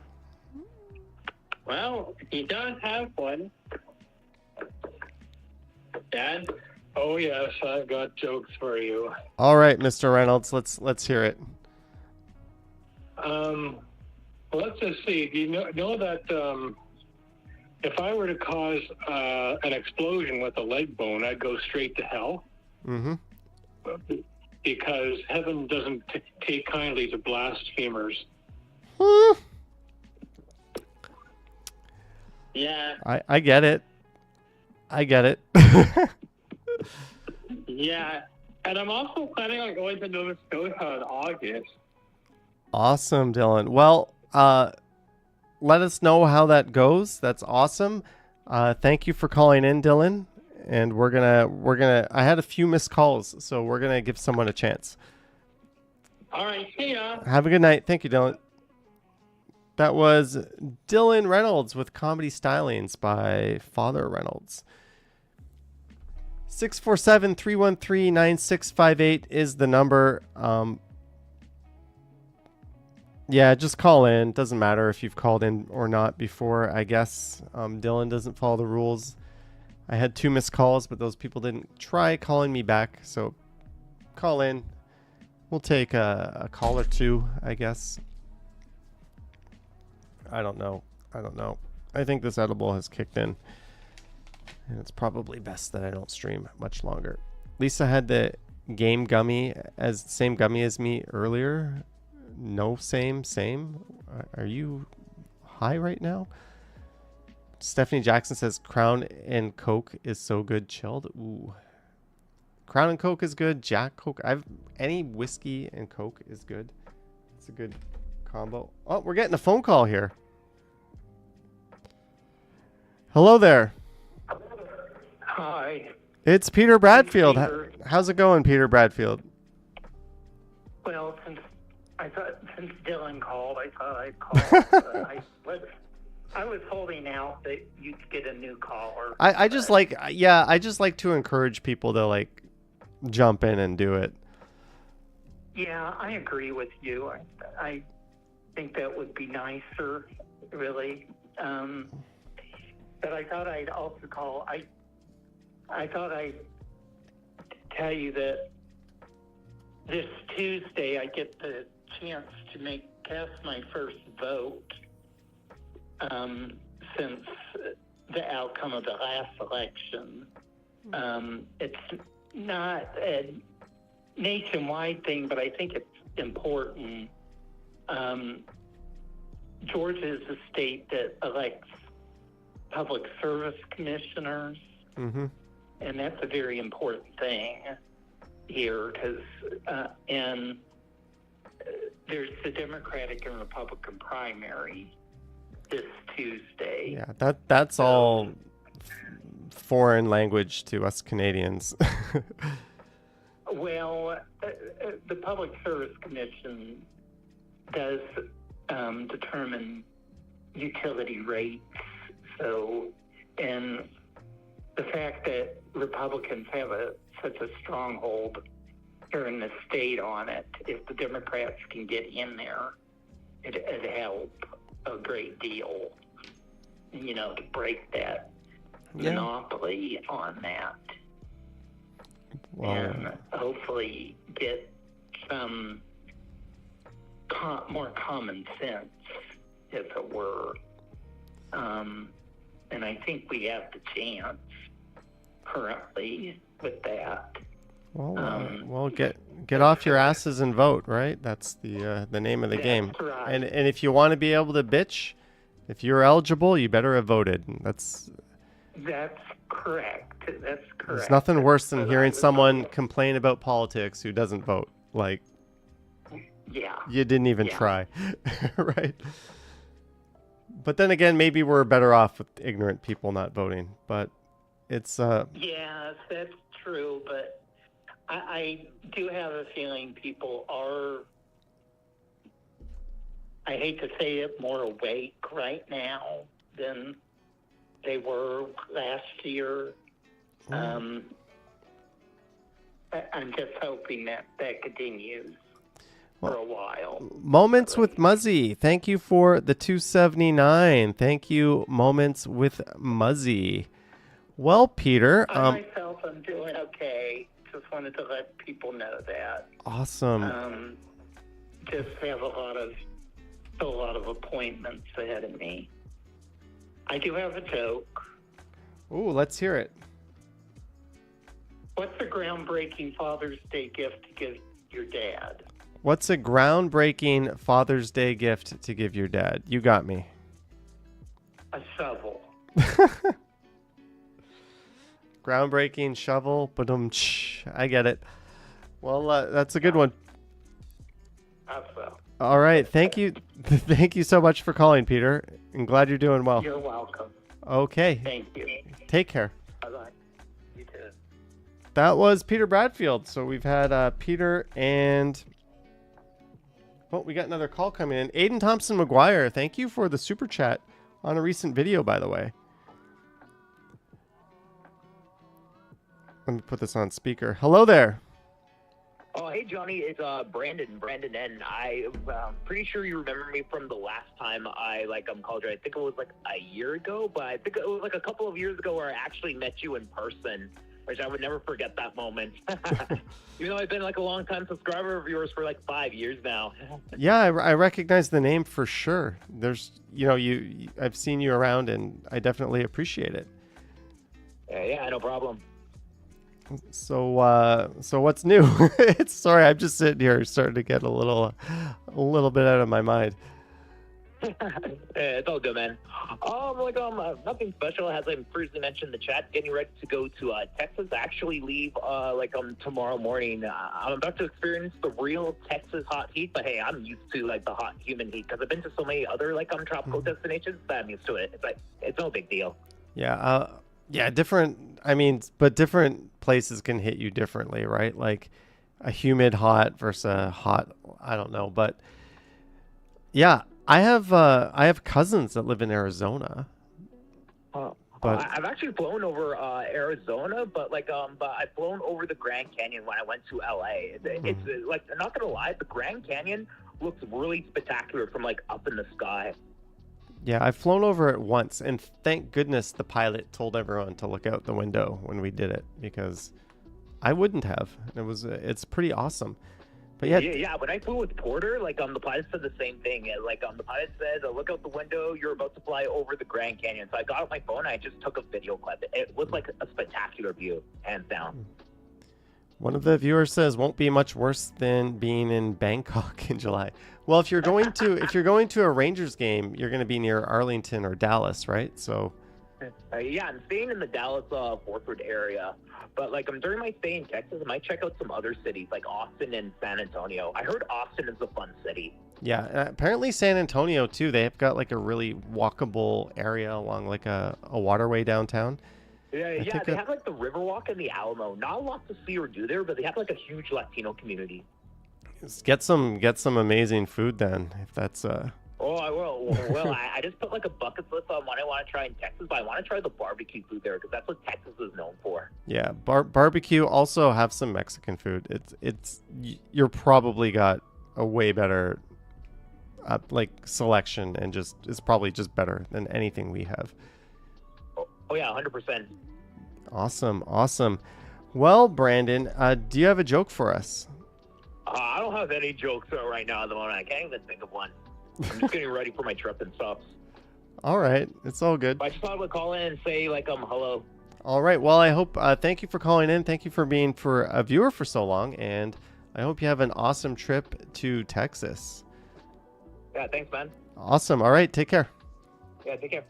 Speaker 4: Well, he does have one. Dad?
Speaker 5: Oh yes, I've got jokes for you.
Speaker 1: All right, Mr. Reynolds, let's hear it.
Speaker 5: Let's just see. Do you know that if I were to cause an explosion with a leg bone, I'd go straight to hell?
Speaker 1: Mm-hmm.
Speaker 5: Because heaven doesn't take kindly to blasphemers.
Speaker 4: Yeah.
Speaker 1: I get it. I get it.
Speaker 4: Yeah. And I'm also planning on going to Nova Scotia in August.
Speaker 1: Awesome, Dylan. Well, let us know how that goes. That's awesome. Thank you for calling in, Dylan. And we're gonna I had a few missed calls, so we're gonna give someone a chance.
Speaker 4: All right, see ya.
Speaker 1: Have a good night. Thank you, Dylan. That was Dylan Reynolds with Comedy Stylings by Father Reynolds. 647-313-9658 is the number. Yeah, just call in. Doesn't matter if you've called in or not before, I guess. Dylan doesn't follow the rules. I had 2 missed calls, but those people didn't try calling me back. So call in. We'll take a call or two, I guess. I don't know. I think this edible has kicked in. And it's probably best that I don't stream much longer. Lisa had the same gummy as me earlier. No, same. Are you high right now? Stephanie Jackson says Crown and Coke is so good chilled. Ooh. Crown and Coke is good. Jack Coke. Any whiskey and Coke is good. It's a good combo. Oh, we're getting a phone call here. Hello there.
Speaker 6: Hi.
Speaker 1: It's Peter Bradfield.
Speaker 6: Peter.
Speaker 1: How's it going, Peter Bradfield?
Speaker 6: Well, since Dylan called, I thought I'd call. I was holding out that you'd get a new caller.
Speaker 1: I just like to encourage people to like jump in and do it.
Speaker 6: Yeah, I agree with you. I think that would be nicer, really. But I thought I'd also call. I thought I'd tell you that this Tuesday I get the chance to cast my first vote since the outcome of the last election. It's not a nationwide thing, but I think it's important. Georgia is a state that elects public service commissioners.
Speaker 1: Mm-hmm.
Speaker 6: And that's a very important thing here because there's the Democratic and Republican primary this Tuesday.
Speaker 1: Yeah, that's all foreign language to us Canadians.
Speaker 6: Well, the Public Service Commission does determine utility rates. So, and the fact that Republicans have such a stronghold here in the state on it, if the Democrats can get in there, it'd help a great deal, to break that monopoly on that.
Speaker 1: Well,
Speaker 6: and hopefully get some more common sense, as it were. And I think we have the chance currently with that.
Speaker 1: Well, get off your asses and vote, right? That's the name of the game.
Speaker 6: Right.
Speaker 1: And if you want to be able to bitch, if you're eligible, you better have voted. That's
Speaker 6: correct. That's correct.
Speaker 1: There's nothing worse than hearing someone complain about politics who doesn't vote. Like,
Speaker 6: yeah,
Speaker 1: you didn't even try, right? But then again, maybe we're better off with ignorant people not voting. But it's
Speaker 6: yes, that's true. But I do have a feeling people are, I hate to say it, more awake right now than they were last year. I'm just hoping that continues for a while.
Speaker 1: Moments with Muzzy. Thank you for the 279. Thank you, Moments with Muzzy. Well, Peter.
Speaker 6: I myself am doing okay. Just wanted to let people know that.
Speaker 1: Awesome.
Speaker 6: Just have a lot of appointments ahead of me. I do have a joke.
Speaker 1: Ooh, let's hear it.
Speaker 6: What's a groundbreaking Father's Day gift to give your dad?
Speaker 1: What's a groundbreaking Father's Day gift to give your dad? You got me.
Speaker 6: A shovel.
Speaker 1: Groundbreaking shovel. I get it. Well, that's a good one.
Speaker 6: That's well.
Speaker 1: All right. Thank you. Thank you so much for calling, Peter. I'm glad you're doing well.
Speaker 6: You're welcome.
Speaker 1: Okay.
Speaker 6: Thank you.
Speaker 1: Take care.
Speaker 6: Bye-bye. You too.
Speaker 1: That was Peter Bradfield. So we've had Peter and... Oh, we got another call coming in. Aiden Thompson McGuire, thank you for the super chat on a recent video, by the way. Let me put this on speaker. Hello there.
Speaker 7: Oh, hey, Johnny. It's Brandon, and I'm pretty sure you remember me from the last time I called you. I think it was like a year ago, but I think it was like a couple of years ago where I actually met you in person. which I would never forget that moment. Even though I've been like a long time subscriber of yours for like 5 years now.
Speaker 1: Yeah, I recognize the name for sure. There's, I've seen you around, and I definitely appreciate it.
Speaker 7: Yeah, no problem.
Speaker 1: So what's new? Sorry, I'm just sitting here starting to get a little bit out of my mind.
Speaker 7: It's all good, man. Nothing special. As I previously mentioned in the chat, getting ready to go to Texas. I actually leave tomorrow morning. I'm about to experience the real Texas hot heat, but hey, I'm used to like the hot humid heat because I've been to so many other tropical destinations that I'm used to it. It's like it's no big deal.
Speaker 1: Yeah, different. I mean, but different places can hit you differently, right? Like a humid hot versus a hot, I don't know, but yeah. I have cousins that live in Arizona.
Speaker 7: But
Speaker 1: But
Speaker 7: I've actually flown over Arizona, but I've flown over the Grand Canyon when I went to LA. It's like, I'm not gonna lie, the Grand Canyon looks really spectacular from like up in the sky.
Speaker 1: yeah, I've flown over it once, and thank goodness the pilot told everyone to look out the window when we did it, because I wouldn't have. It's pretty awesome. But
Speaker 7: Yeah. When I flew with Porter, the pilot said the same thing. The pilot said, "Look out the window. You're about to fly over the Grand Canyon." So I got out my phone and I just took a video clip. It was like a spectacular view, hands down.
Speaker 1: One of the viewers says won't be much worse than being in Bangkok in July. Well, if you're going to a Rangers game, you're going to be near Arlington or Dallas, right? So
Speaker 7: Yeah, I'm staying in the Dallas Fort Worth area. But during my stay in Texas, I might check out some other cities like Austin and San Antonio. I heard Austin is a fun city.
Speaker 1: yeah, apparently San Antonio too. They've got like a really walkable area along like a waterway downtown.
Speaker 7: Yeah, they have like the Riverwalk and the Alamo. Not a lot to see or do there, but they have like a huge Latino community.
Speaker 1: Get some amazing food then, if that's
Speaker 7: Oh, I will. Well, I just put like a bucket list on what I want to try in Texas, but I want to try the barbecue food there because that's what Texas is known for.
Speaker 1: Yeah, barbecue. Also have some Mexican food. You're probably got a way better selection, and it's probably just better than anything we have.
Speaker 7: Oh yeah, 100%.
Speaker 1: Awesome. Well, Brandon, do you have a joke for us?
Speaker 7: I don't have any jokes right now at the moment. I can't even think of one. I'm just getting ready for my trip and stuff.
Speaker 1: All right, it's all good.
Speaker 7: But I just thought I would call in and say hello.
Speaker 1: All right. Well, I hope. Thank you for calling in. Thank you for being a viewer for so long, and I hope you have an awesome trip to Texas.
Speaker 7: Yeah, thanks, man.
Speaker 1: Awesome. All right. Take care.
Speaker 7: Yeah, take care.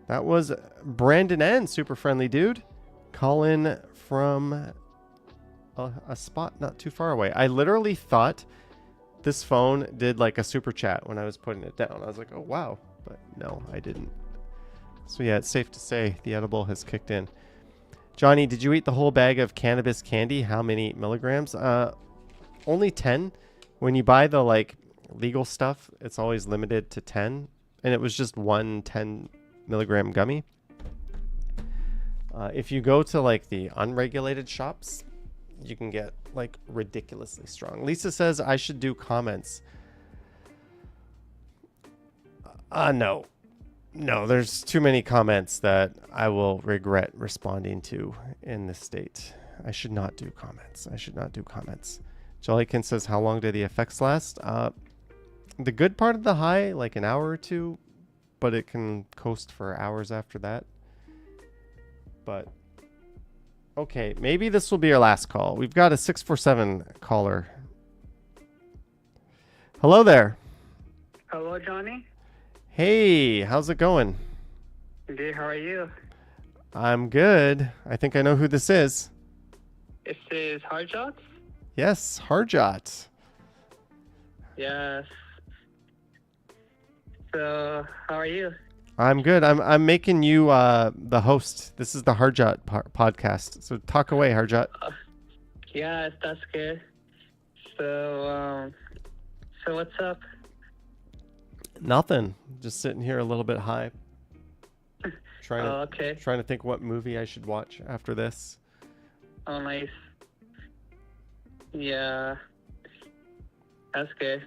Speaker 1: That was Brandon N, super friendly dude, call in from a spot not too far away. I literally thought this phone did like a super chat when I was putting it down. I was like, oh wow, but no, I didn't. So yeah, it's safe to say the edible has kicked in. Johnny, did you eat the whole bag of cannabis candy? How many milligrams? Only 10. When you buy the legal stuff, it's always limited to 10, and it was just one 10 milligram gummy. If you go to the unregulated shops, you can get ridiculously strong. Lisa says I should do comments. No, there's too many comments that I will regret responding to in this state. I should not do comments. Jollykin says, how long do the effects last? The good part of the high, an hour or two, but it can coast for hours after that. But okay, maybe this will be our last call. We've got a 647 caller. Hello there.
Speaker 8: Hello, Johnny.
Speaker 1: Hey, how's it going?
Speaker 8: Good, how are you?
Speaker 1: I'm good. I think I know who this is.
Speaker 8: This is Harjot.
Speaker 1: Yes, Harjot.
Speaker 8: Yes. So, how are you?
Speaker 1: I'm good. I'm making you the host. This is the Harjot podcast. So talk away, Harjot.
Speaker 8: Yes, that's good. So what's up?
Speaker 1: Nothing. Just sitting here a little bit high. Trying to think what movie I should watch after this.
Speaker 8: Oh, nice. Yeah. That's good.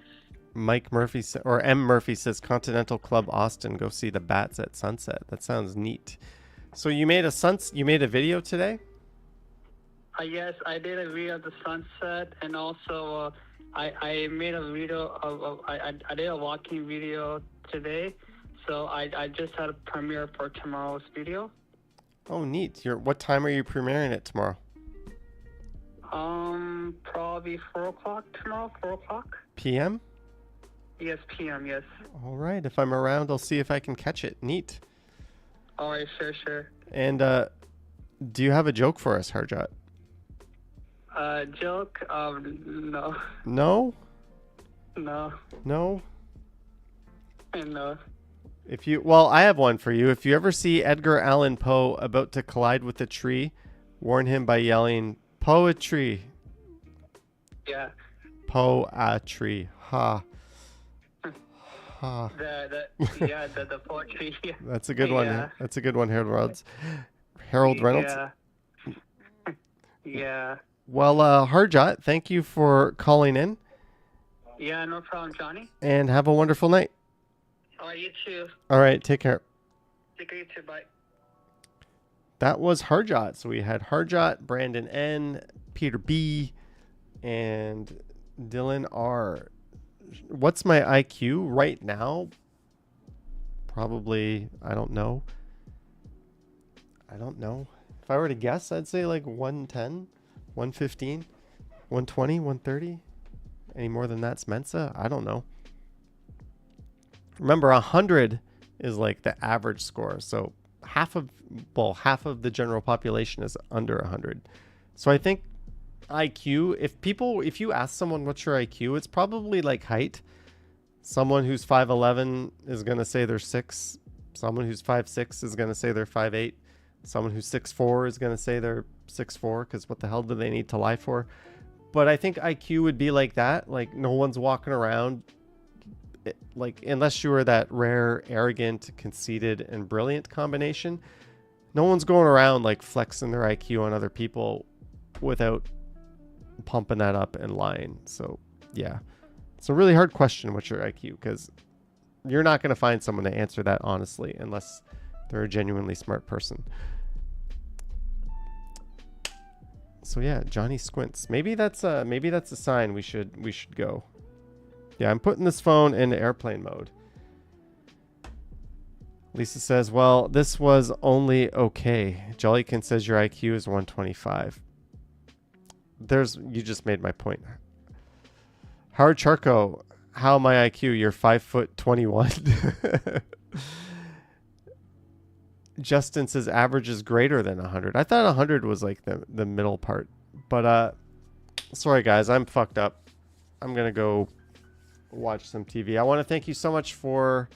Speaker 1: Mike Murphy M Murphy says Continental Club Austin, go see the bats at sunset. That sounds neat. So you made a video today?
Speaker 8: Yes, I did a video of the sunset, and also I made a video of I did a walking video today, so I just had a premiere for tomorrow's video.
Speaker 1: Oh, neat. What time are you premiering it tomorrow?
Speaker 8: Probably 4 o'clock tomorrow. 4 o'clock.
Speaker 1: PM?
Speaker 8: Yes, PM. Yes.
Speaker 1: All right. If I'm around, I'll see if I can catch it. Neat.
Speaker 8: All right, sure.
Speaker 1: And do you have a joke for us, Harjot?
Speaker 8: Joke? No.
Speaker 1: No?
Speaker 8: No.
Speaker 1: No?
Speaker 8: No.
Speaker 1: Well, I have one for you. If you ever see Edgar Allan Poe about to collide with a tree, warn him by yelling, "Poetry."
Speaker 8: Yeah.
Speaker 1: Poetry. Ha. Ha.
Speaker 8: The poetry. Yeah.
Speaker 1: That's a good one.
Speaker 8: Yeah.
Speaker 1: That's a good one, Harold Reynolds.
Speaker 8: Yeah.
Speaker 1: Well, Harjot, thank you for calling in.
Speaker 8: Yeah, no problem, Johnny.
Speaker 1: And have a wonderful night.
Speaker 8: All right, you too.
Speaker 1: All right, take care.
Speaker 8: Take care, you too. Bye.
Speaker 1: That was Harjot. So we had Harjot, Brandon N, Peter B, and Dylan R. What's my IQ right now? Probably, I don't know. If I were to guess, I'd say like 110, 115, 120, 130. Any more than that's Mensa? I don't know. Remember, 100 is like the average score. So half of the general population is under 100. So I think IQ, if you ask someone what's your IQ, it's probably like height. Someone who's 5'11" is going to say they're 6. Someone who's 5'6" is going to say they're 5'8". Someone who's 6'4" is going to say they're 6'4", because what the hell do they need to lie for? But I think IQ would be like that. Like, no one's walking around, like, unless you were that rare, arrogant, conceited, and brilliant combination. No one's going around like flexing their IQ on other people without pumping that up and lying. So yeah, it's a really hard question, what's your IQ, because you're not going to find someone to answer that honestly unless they're a genuinely smart person. So yeah, Johnny squints. Maybe that's a sign we should go. Yeah, I'm putting this phone in airplane mode. Lisa says, well, this was only okay. Jollykin says your IQ is 125. You just made my point. Howard Charco, how my IQ? You're 5'21". Justin says average is greater than 100. I thought 100 was like the middle part. But sorry guys, I'm fucked up. I'm gonna go watch some TV. I want to thank you so much for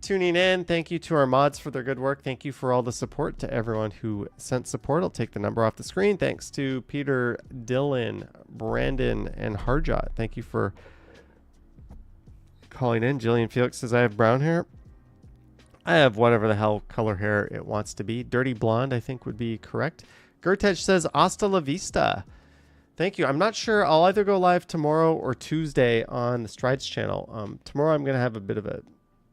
Speaker 1: tuning in. Thank you to our mods for their good work. Thank you for all the support to everyone who sent support. I'll take the number off the screen. Thanks to Peter, Dylan, Brandon, and Harjot. Thank you for calling in. Jillian Felix says I have brown hair. I have whatever the hell color hair it wants to be. Dirty blonde, I think, would be correct. Gertej says hasta la vista. Thank you. I'm not sure. I'll either go live tomorrow or Tuesday on the Strides channel. Tomorrow I'm going to have a bit of a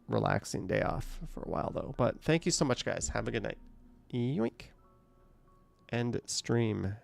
Speaker 1: relaxing day off for a while, though. But thank you so much, guys. Have a good night. Yoink. End stream.